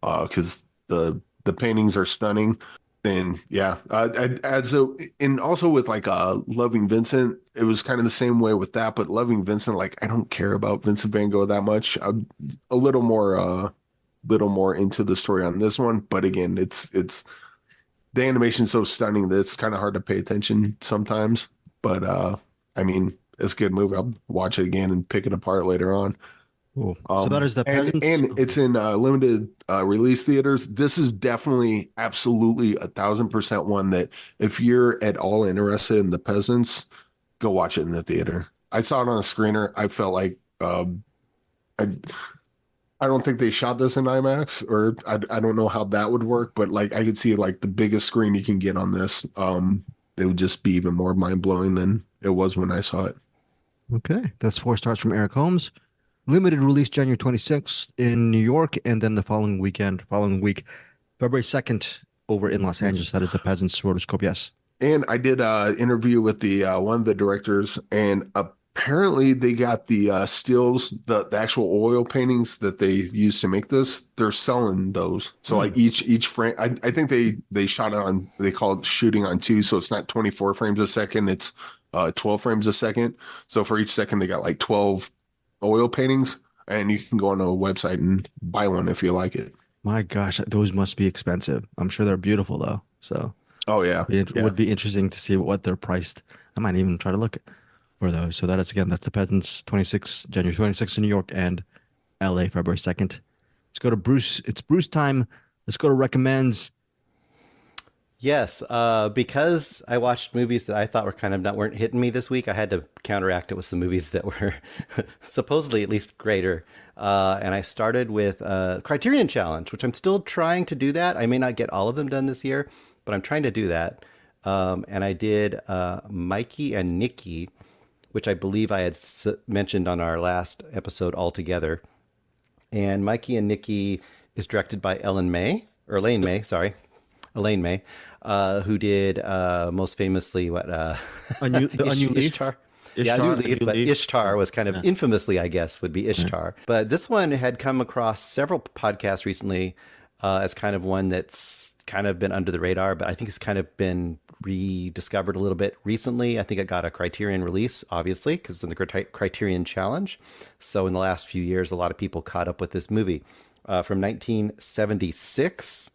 because the paintings are stunning. And yeah, and also with like Loving Vincent, it was kind of the same way with that. But Loving Vincent, like I don't care about Vincent Van Gogh that much. I'm a little more into the story on this one. But again, it's the animation's so stunning that it's kind of hard to pay attention sometimes. But I mean, it's a good movie. I'll watch it again and pick it apart later on. Cool. So that is the Peasants. And it's in limited release theaters. This is definitely, absolutely 1,000% one that if you're at all interested in the Peasants, go watch it in the theater. I saw it on a screener. I felt like I don't think they shot this in IMAX, or I don't know how that would work, but like I could see like the biggest screen you can get on this. It would just be even more mind blowing than it was when I saw it. Okay, that's 4 stars from Eric Holmes. Limited release January 26th in New York, and then the following week, February 2nd, over in Los Angeles. That is the Peasants Rotoscope. Yes. And I did an interview with the one of the directors, and apparently they got the stills, the actual oil paintings that they used to make this. They're selling those. So like each frame, I think they shot it on. They call it shooting on 2, so it's not 24 frames a second. It's 12 frames a second. So for each second, they got like 12 oil paintings, and you can go on a website and buy one if you like it. My gosh, those must be expensive. I'm sure they're beautiful though. So oh yeah, it would be interesting to see what they're priced. I might even try to look for those. So that's the Peasants, January 26th in New York, and LA February 2nd. Let's go to Bruce. It's Bruce time. Let's go to recommends. Yes, because I watched movies that I thought weren't hitting me this week. I had to counteract it with some movies that were supposedly at least greater. And I started with Criterion Challenge, which I'm still trying to do that. I may not get all of them done this year, but I'm trying to do that. And I did Mikey and Nicky, which I believe I had mentioned on our last episode altogether. And Mikey and Nicky is directed by Elaine May, who did most famously A New Leaf? Ishtar. Yeah, New Leaf, but Ishtar was kind of infamously, I guess, would be Ishtar. But this one had come across several podcasts recently as kind of one that's kind of been under the radar, but I think it's kind of been rediscovered a little bit recently. I think it got a Criterion release, obviously, because it's in the Criterion Challenge. So in the last few years, a lot of people caught up with this movie from 1976.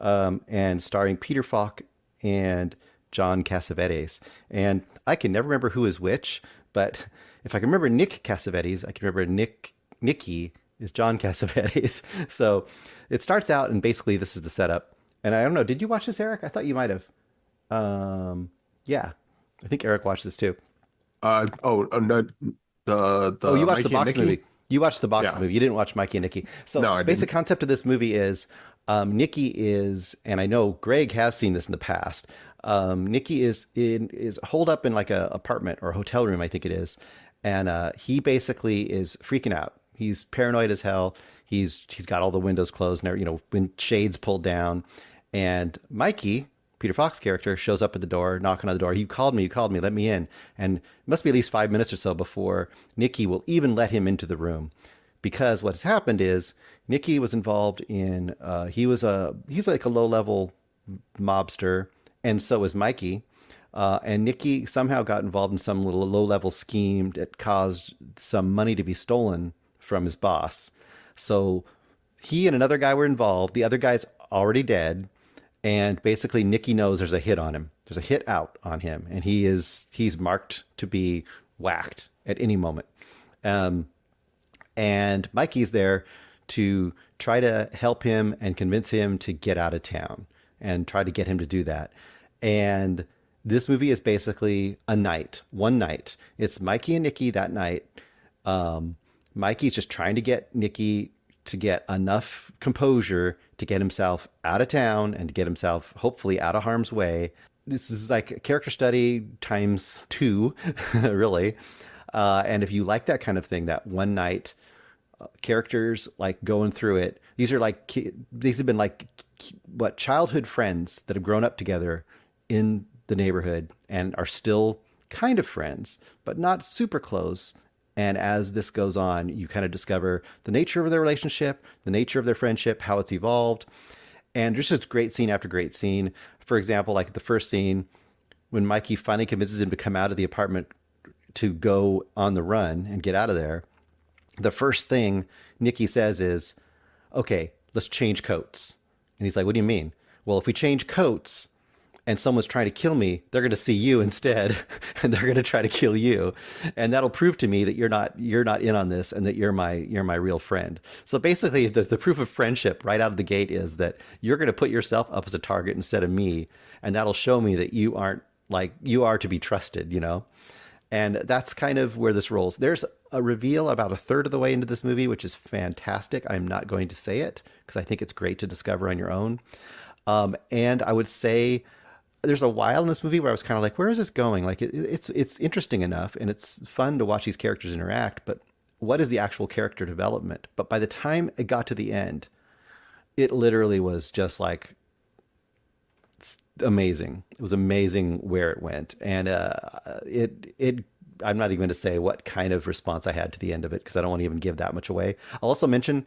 And starring Peter Falk and John Cassavetes. And I can never remember who is which, but if I can remember Nick Cassavetes, I can remember Nicky is John Cassavetes. So it starts out, and basically this is the setup. And I don't know, did you watch this, Eric? I thought you might have. Yeah, I think Eric watched this too. No, you watched the box movie. You watched the box movie. You didn't watch Mikey and Nicky. So no, basic concept of this movie is Nicky is, and I know Greg has seen this in the past. Nicky is holed up in like a apartment or a hotel room, I think it is, and he basically is freaking out. He's paranoid as hell. He's got all the windows closed and when shades pulled down, and Mikey, Peter Falk's character, shows up at the door, knocking on the door. You called me, let me in. And it must be at least 5 minutes or so before Nicky will even let him into the room, because what's happened is Nicky was involved in, he's like a low-level mobster, and so is Mikey. And Nicky somehow got involved in some little low-level scheme that caused some money to be stolen from his boss. So he and another guy were involved. The other guy's already dead. And basically Nicky knows there's a hit on him. There's a hit out on him. And he's marked to be whacked at any moment. And Mikey's there to try to help him and convince him to get out of town and try to get him to do that. And this movie is basically one night. It's Mikey and Nicky that night. Mikey's just trying to get Nicky to get enough composure to get himself out of town and to get himself hopefully out of harm's way. This is like a character study times 2, really. And if you like that kind of thing, that one night characters like going through it, these have been like what, childhood friends that have grown up together in the neighborhood and are still kind of friends, but not super close. And as this goes on, you kind of discover the nature of their relationship, the nature of their friendship, how it's evolved. And there's just great scene after great scene. For example, like the first scene when Mikey finally convinces him to come out of the apartment to go on the run and get out of there. The first thing Nicky says is, okay, let's change coats. And he's like, what do you mean? Well, if we change coats and someone's trying to kill me, they're going to see you instead, and they're going to try to kill you. And that'll prove to me that you're not in on this, and that you're my real friend. So basically the proof of friendship right out of the gate is that you're going to put yourself up as a target instead of me. And that'll show me that you aren't like, you are to be trusted, you know? And that's kind of where this rolls. There's a reveal about a third of the way into this movie, which is fantastic. I'm not going to say it because I think it's great to discover on your own. And I would say there's a while in this movie where I was kind of like, where is this going? Like it's interesting enough and it's fun to watch these characters interact, but what is the actual character development? But by the time it got to the end, it literally was just like amazing. It was amazing where it went. And I'm not even going to say what kind of response I had to the end of it because I don't want to even give that much away. I'll also mention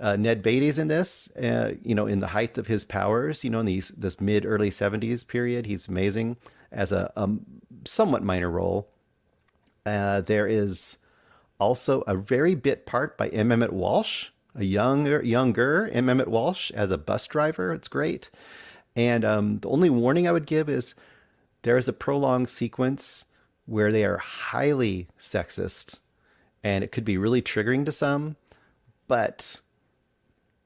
Ned Beatty's in this, in the height of his powers, in this mid-early 70s period. He's amazing as a somewhat minor role. There is also a very bit part by M. Emmett Walsh, a younger M. Emmett Walsh as a bus driver. It's great. And the only warning I would give is there is a prolonged sequence where they are highly sexist, and it could be really triggering to some, but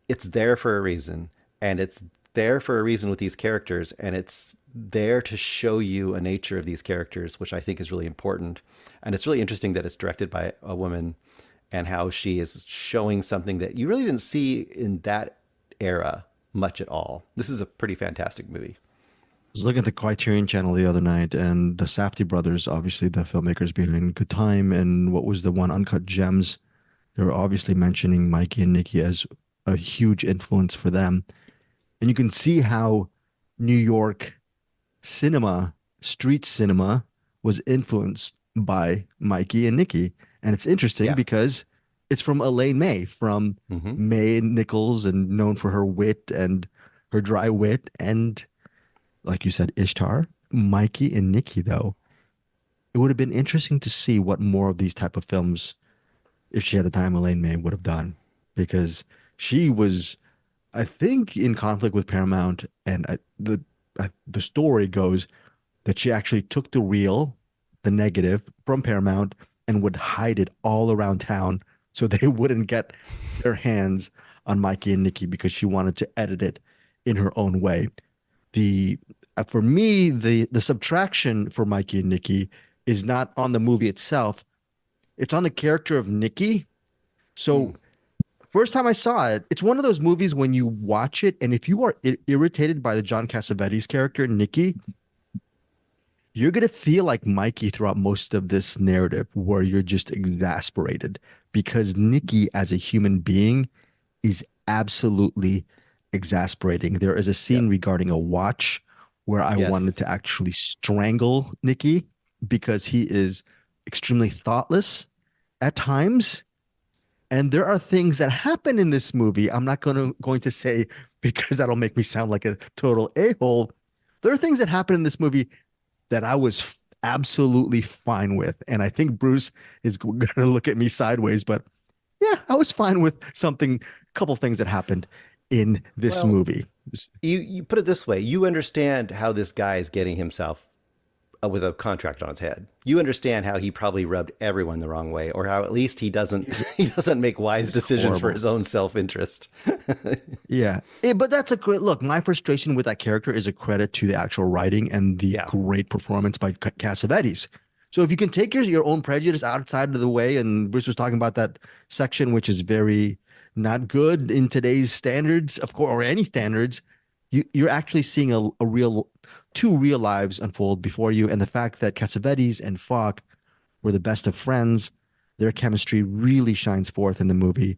it's there for a reason, and it's there for a reason with these characters, and it's there to show you a nature of these characters, which I think is really important. And it's really interesting that it's directed by a woman and how she is showing something that you really didn't see in that era much at all. This is a pretty fantastic movie. I was looking at the Criterion Channel the other night, and the Safdie brothers, obviously the filmmakers behind Good Time, and what was the one, Uncut Gems, they were obviously mentioning Mikey and Nicky as a huge influence for them. And you can see how New York cinema, street cinema, was influenced by Mikey and Nicky. And it's interesting because it's from Elaine May, from May Nichols, and known for her wit and her dry wit. And like you said, Ishtar, Mikey and Nicky, though, it would have been interesting to see what more of these type of films, if she had the time, Elaine May would have done, because she was, I think, in conflict with Paramount, and the story goes that she actually took the negative from Paramount, and would hide it all around town so they wouldn't get their hands on Mikey and Nicky, because she wanted to edit it in her own way. For me, the subtraction for Mikey and Nicky is not on the movie itself. It's on the character of Nicky. So first time I saw it, it's one of those movies when you watch it, and if you are irritated by the John Cassavetes character, Nicky, you're going to feel like Mikey throughout most of this narrative, where you're just exasperated, because Nicky as a human being is absolutely exasperating. There is a scene regarding a watch where I wanted to actually strangle Nicky, because he is extremely thoughtless at times. And there are things that happen in this movie I'm not going to say, because that'll make me sound like a total a-hole. There are things that happen in this movie that I was absolutely fine with. And I think Bruce is going to look at me sideways, but yeah, I was fine with a couple things that happened in this movie. You put it this way, you understand how this guy is getting himself with a contract on his head. You understand how he probably rubbed everyone the wrong way, or how at least he doesn't make wise decisions for his own self-interest. But that's a great look. My frustration with that character is a credit to the actual writing and the great performance by Cassavetes. So if you can take your own prejudice outside of the way, and Bruce was talking about that section, which is very not good in today's standards, of course, or any standards, you're actually seeing two real lives unfold before you. And the fact that Cassavetes and Falk were the best of friends, their chemistry really shines forth in the movie.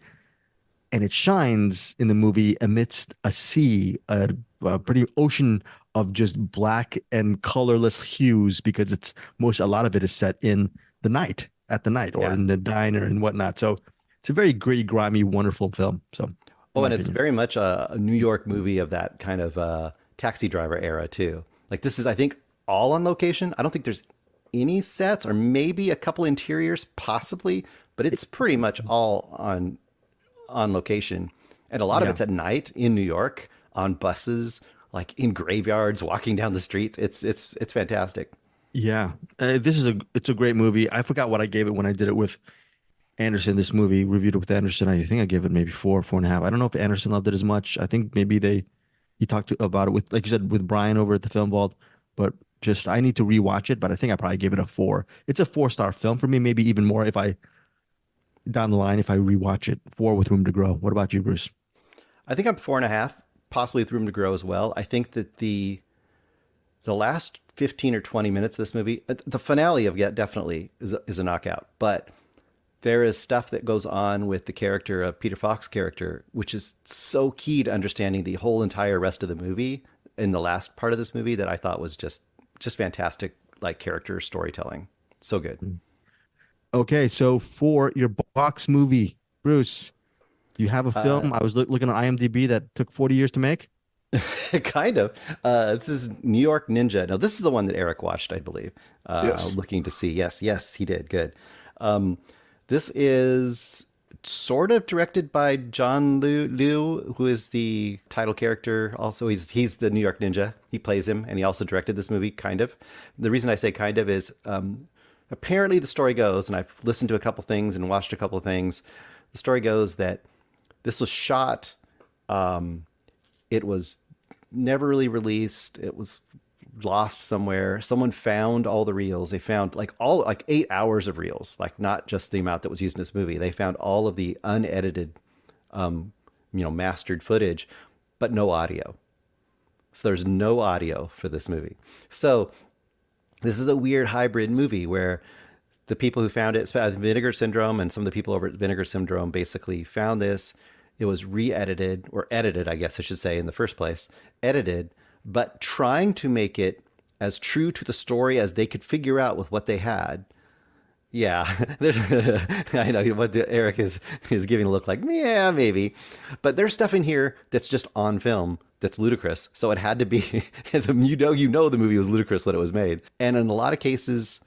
And it shines in the movie amidst a sea, a pretty ocean of just black and colorless hues, because a lot of it is set in the night, or in the diner and whatnot. So it's a very gritty, grimy, wonderful film. So in Oh, my and it's opinion. very much a New York movie of that kind of taxi driver era too. Like this is, I think, all on location. I don't think there's any sets, or maybe a couple interiors, possibly, but it's pretty much all on location, and a lot of Yeah. it's at night in New York on buses, like in graveyards, walking down the streets. It's fantastic. Yeah. It's a great movie. I forgot what I gave it when I did it with Anderson. This movie reviewed it with Anderson. I think I gave it maybe 4.5. I don't know if Anderson loved it as much. I think maybe he talked about it with, like you said, with Brian over at the Film Vault. But just I need to rewatch it. But I think I probably gave it a 4. It's a 4-star film for me. Maybe even more if I down the line if I rewatch it. 4 with room to grow. What about you, Bruce? I think I'm 4.5, possibly with room to grow as well. I think that the last 15 or 20 minutes of this movie, the finale of Yet definitely is a knockout, but there is stuff that goes on with the character of Peter Falk's character, which is so key to understanding the whole entire rest of the movie in the last part of this movie that I thought was just fantastic, like character storytelling. So good. Okay, so for your box movie, Bruce, you have a film. I was looking on IMDb that took 40 years to make. Kind of. This is New York Ninja. Now, this is the one that Eric watched, I believe. Yes. Looking to see. Yes, he did. Good. This is sort of directed by John Liu, who is the title character. Also, he's the New York Ninja. He plays him, and he also directed this movie. Kind of. The reason I say kind of is apparently the story goes, and I've listened to a couple things and watched a couple of things. The story goes that this was shot. It was never really released. It was lost somewhere. Someone found all the reels. They found like 8 hours of reels, like not just the amount that was used in this movie. They found all of the unedited, mastered footage, but no audio. So there's no audio for this movie. So this is a weird hybrid movie where the people who found it, Vinegar Syndrome, and some of the people over at Vinegar Syndrome basically found this. It was re-edited, or edited, I guess I should say, in the first place, edited, but trying to make it as true to the story as they could figure out with what they had. Yeah, I know what Eric is giving a look like, yeah, maybe. But there's stuff in here that's just on film that's ludicrous. So it had to be, you know the movie was ludicrous when it was made. And in a lot of cases,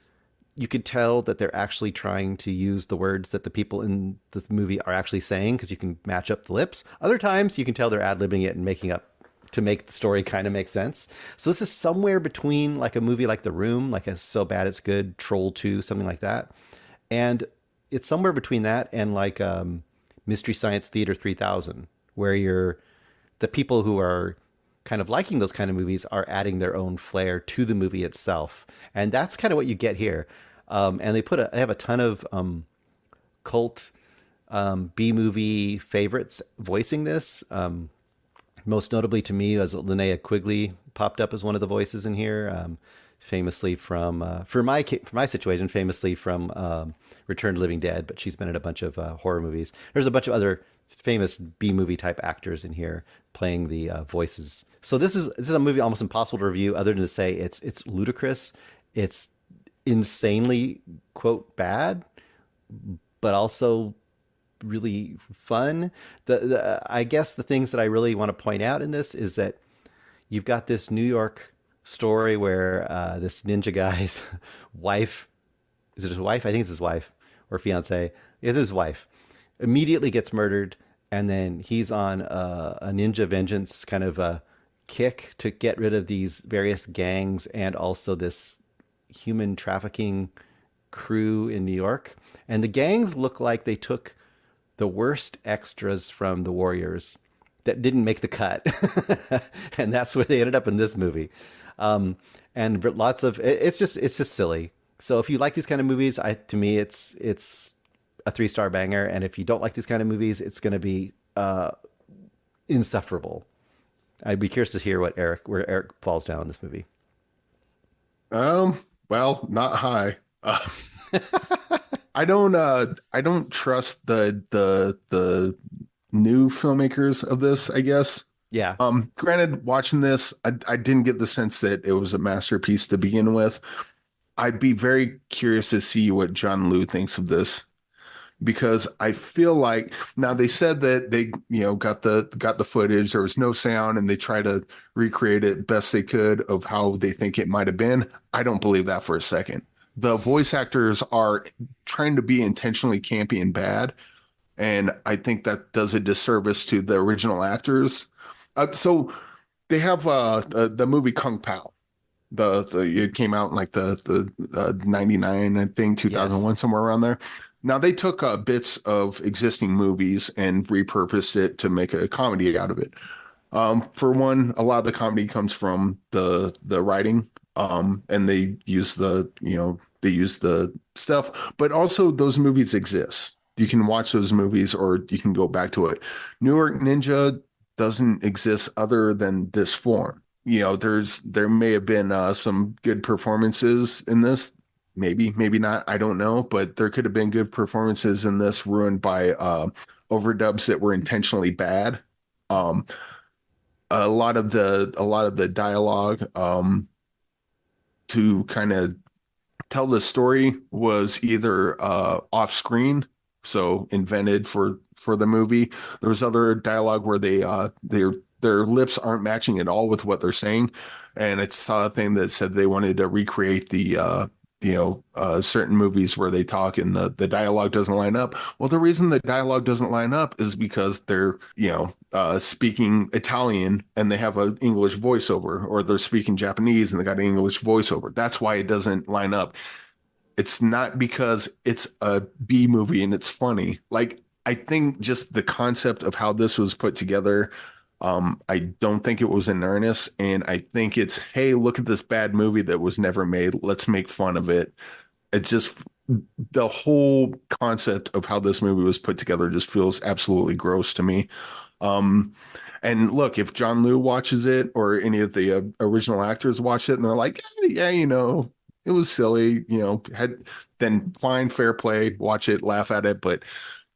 you could tell that they're actually trying to use the words that the people in the movie are actually saying because you can match up the lips. Other times you can tell they're ad-libbing it and making up to make the story kind of make sense. So this is somewhere between like a movie like The Room, like a So Bad It's Good, Troll 2, something like that. And it's somewhere between that and like Mystery Science Theater 3000, where the people who are kind of liking those kind of movies are adding their own flair to the movie itself. And that's kind of what you get here. And they have a ton of cult B-movie favorites voicing this. Most notably to me as Linnea Quigley popped up as one of the voices in here, famously from for my situation, famously from Return to Living Dead, but she's been in a bunch of horror movies. There's a bunch of other famous B-movie type actors in here playing the voices. So this is a movie almost impossible to review other than to say it's ludicrous, it's insanely quote bad, but also really fun. I guess the things that I really want to point out in this is that you've got this New York story where this ninja guy's wife, is it his wife? I think it's his wife or fiance. It's his wife. Immediately gets murdered, and then he's on a ninja vengeance kind of a kick to get rid of these various gangs and also this human trafficking crew in New York. And the gangs look like they took the worst extras from the Warriors that didn't make the cut. And that's where they ended up in this movie. And lots of, it's just silly. So if you like these kind of movies, to me, it's a 3-star banger. And if you don't like these kind of movies, it's going to be insufferable. I'd be curious to hear where Eric falls down in this movie. Well, not high. I don't trust the new filmmakers of this, I guess. Yeah. Granted, watching this, I didn't get the sense that it was a masterpiece to begin with. I'd be very curious to see what John Liu thinks of this. because I feel like now they said that they, got the footage. There was no sound, and they try to recreate it best they could of how they think it might have been. I don't believe that for a second. The voice actors are trying to be intentionally campy and bad, and I think that does a disservice to the original actors. So they have the movie Kung Pao. It came out in like the 99, I think, 2001, Yes. somewhere around there. Now they took bits of existing movies and repurposed it to make a comedy out of it. For one, a lot of the comedy comes from the writing, and they use the stuff, but also those movies exist. You can watch those movies, or you can go back to it. New York Ninja doesn't exist other than this form. There may have been some good performances in this, maybe not, I don't know, but there could have been good performances in this ruined by overdubs that were intentionally bad. Um, a lot of the dialogue to kind of tell the story was either off screen, so invented for the movie. There was other dialogue where their lips aren't matching at all with what they're saying, and I saw a thing that said they wanted to recreate the certain movies where they talk and the dialogue doesn't line up. Well, the reason the dialogue doesn't line up is because they're speaking Italian and they have an English voiceover, or they're speaking Japanese and they got an English voiceover. That's why it doesn't line up. It's not because it's a B movie and it's funny. Like, I think just the concept of how this was put together, I don't think it was in earnest. And I think it's, hey, look at this bad movie that was never made. Let's make fun of it. It's just the whole concept of how this movie was put together just feels absolutely gross to me. And look, if John Liu watches it, or any of the original actors watch it, and they're like, yeah, it was silly, then fine, fair play, watch it, laugh at it. But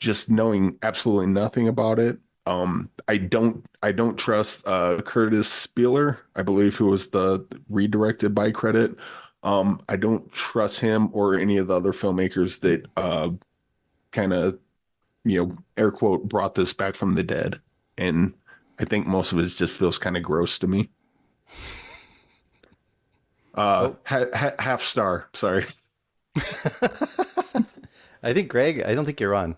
just knowing absolutely nothing about it, I don't trust Curtis Spieler, I believe, who was the redirected by credit. I don't trust him or any of the other filmmakers that kind of, air quote, brought this back from the dead. And I think most of it just feels kind of gross to me. Half star, sorry. I think, Greg, I don't think you're on.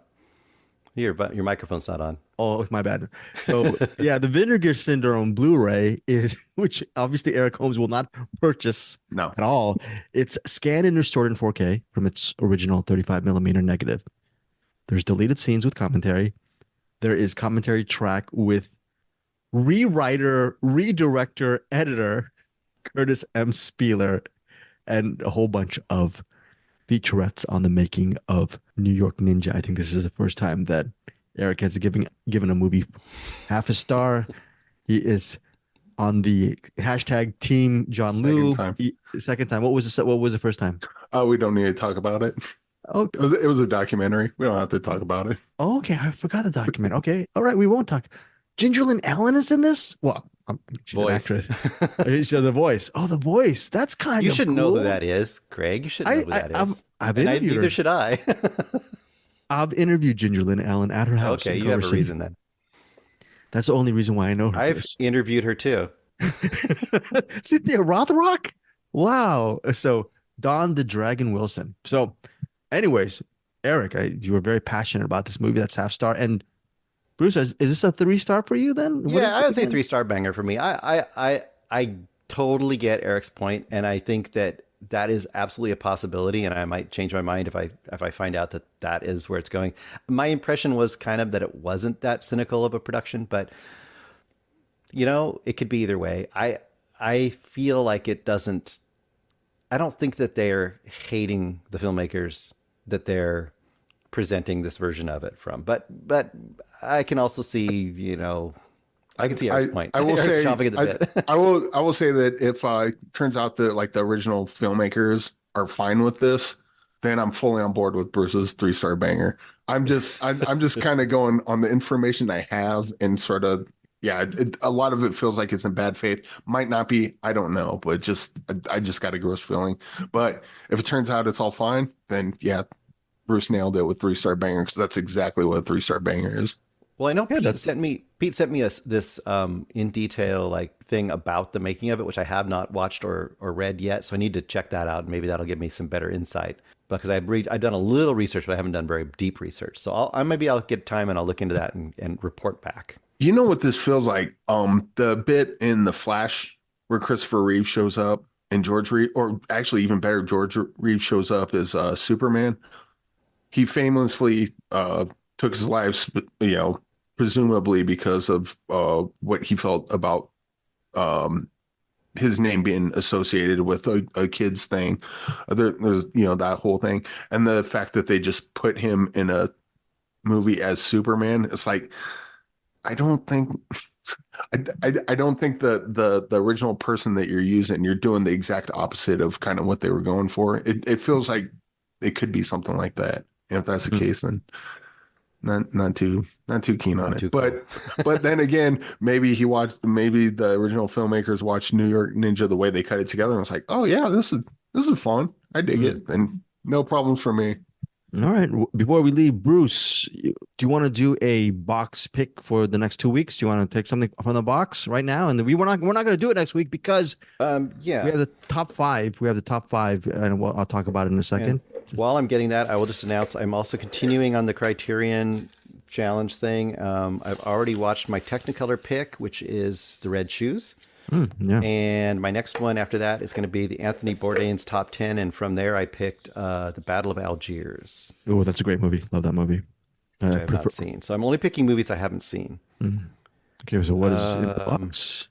Your microphone's not on. Oh, my bad. So yeah, the Vinegar Syndrome Blu-ray is, which obviously Eric Holmes will not purchase at all. It's scanned and restored in 4K from its original 35 millimeter negative. There's deleted scenes with commentary. There is commentary track with rewriter, redirector, editor Curtis M. Spieler, and a whole bunch of featurettes on the making of New York Ninja. I think this is the first time that Eric has given a movie half a star. He is on the hashtag Team John Liu. Second time. What was the first time? Oh, we don't need to talk about it. Oh, it was a documentary. We don't have to talk about it. Oh, okay, I forgot the document. Okay, all right, we won't talk. Ginger Lynn Allen is in this. Well, she's Voice. an actress. She's the voice. Oh, the voice. That's kind You of. should cool. know who that is, Craig. You should know who that is. I've interviewed her. Neither should I. I've interviewed Ginger Lynn Allen at her house. Okay, you have a reason then. That's the only reason why I know her. I've interviewed her too. Cynthia Rothrock? Wow. So Don the Dragon Wilson. So anyways, Eric, you were very passionate about this movie. That's half star. And Bruce, is this a 3-star for you then? Yeah, I would say 3-star banger for me. I totally get Eric's point, and I think that is absolutely a possibility, and I might change my mind if I find out that is where it's going. My impression was kind of that it wasn't that cynical of a production, but it could be either way. I feel like it doesn't. I don't think that they're hating the filmmakers that they're presenting this version of it from, but I can also see, I can see Eric's point. I will say, chomping at the bit. I will say that if it turns out that like the original filmmakers are fine with this, then I'm fully on board with Bruce's 3-star banger. I'm just kind of going on the information I have, and sort of, a lot of it feels like it's in bad faith. Might not be, I don't know, but I just got a gross feeling. But if it turns out it's all fine, then yeah, Bruce nailed it with 3-star banger, because that's exactly what a 3-star banger is. Well, I know Pete sent me this in detail like thing about the making of it, which I have not watched or read yet. So I need to check that out. Maybe that'll give me some better insight, because I've done a little research, but I haven't done very deep research. So maybe I'll get time and I'll look into that and report back. You know what this feels like? The bit in The Flash where Christopher Reeve shows up and George Reeve, or actually even better, George Reeve shows up as Superman. He famously took his life, presumably because of what he felt about his name being associated with a kid's thing. There's that whole thing, and the fact that they just put him in a movie as Superman. It's like, I don't think the original person that you're using, you're doing the exact opposite of kind of what they were going for. It feels like it could be something like that. And if that's the case, then not too keen on it. But then again, maybe the original filmmakers watched New York Ninja the way they cut it together, and it's like, oh yeah, this is fun. I dig it, and no problems for me. All right. Before we leave, Bruce, do you want to do a box pick for the next 2 weeks? Do you want to take something from the box right now? And we're not going to do it next week because we have the top 5. We have the top 5, and I'll talk about it in a second. And while I'm getting that, I will just announce I'm also continuing on the Criterion Challenge thing. I've already watched my Technicolor pick, which is The Red Shoes. And my next one after that is going to be the Anthony Bourdain's Top 10, and from there I picked The Battle of Algiers. Oh, that's a great movie. Love that movie. I have not seen. So I'm only picking movies I haven't seen. Okay, so what is in the box?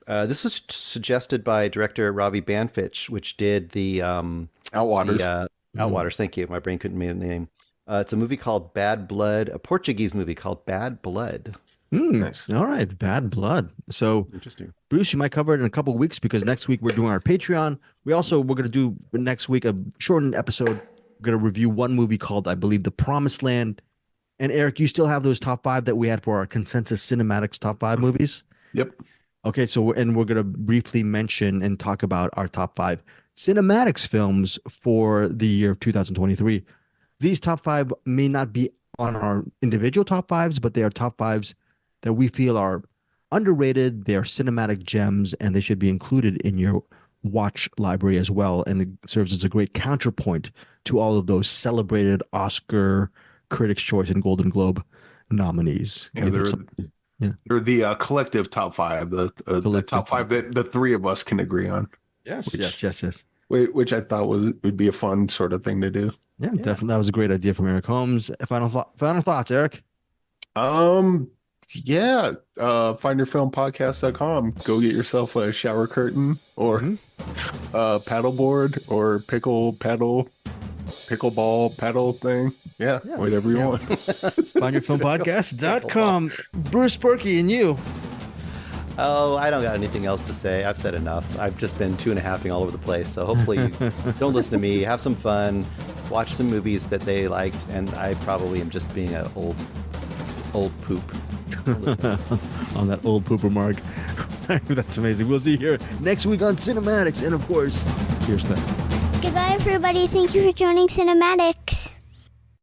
This was suggested by director Robbie Banfitch, which did the Outwaters. Outwaters, thank you. My brain couldn't name the name. It's a movie called Bad Blood, a Portuguese movie called Bad Blood. Nice. All right, Bad Blood. So interesting. Bruce, you might cover it in a couple of weeks, because next week we're doing our Patreon. We're going to do next week a shortened episode. We're going to review one movie called, I believe, The Promised Land. And Eric, you still have those top 5 that we had for our consensus CinemAddicts top 5 movies? Yep. Okay, so we're going to briefly mention and talk about our top 5 CinemAddicts films for the year of 2023. These top 5 may not be on our individual top 5s, but they are top 5s that we feel are underrated. They are cinematic gems, and they should be included in your watch library as well. And it serves as a great counterpoint to all of those celebrated Oscar, Critics' Choice, and Golden Globe nominees. Yeah, they're the collective top 5, the top 5 that the 3 of us can agree on. Yes. Which I thought would be a fun sort of thing to do. Yeah, definitely. That was a great idea from Eric Holmes. Final thoughts, Eric? Findyourfilmpodcast.com. Go get yourself a shower curtain or paddleboard or pickleball paddle thing. Yeah, whatever you want. Findyourfilmpodcast.com. Bruce Perky, and you? Oh, I don't got anything else to say. I've said enough. I've just been 2.5ing all over the place. So hopefully you don't listen to me. Have some fun. Watch some movies that they liked. And I probably am just being an old poop. On that old pooper mark. That's amazing. We'll see you here next week on CinemAddicts. And of course, here's that. Goodbye, everybody. Thank you for joining CinemAddicts.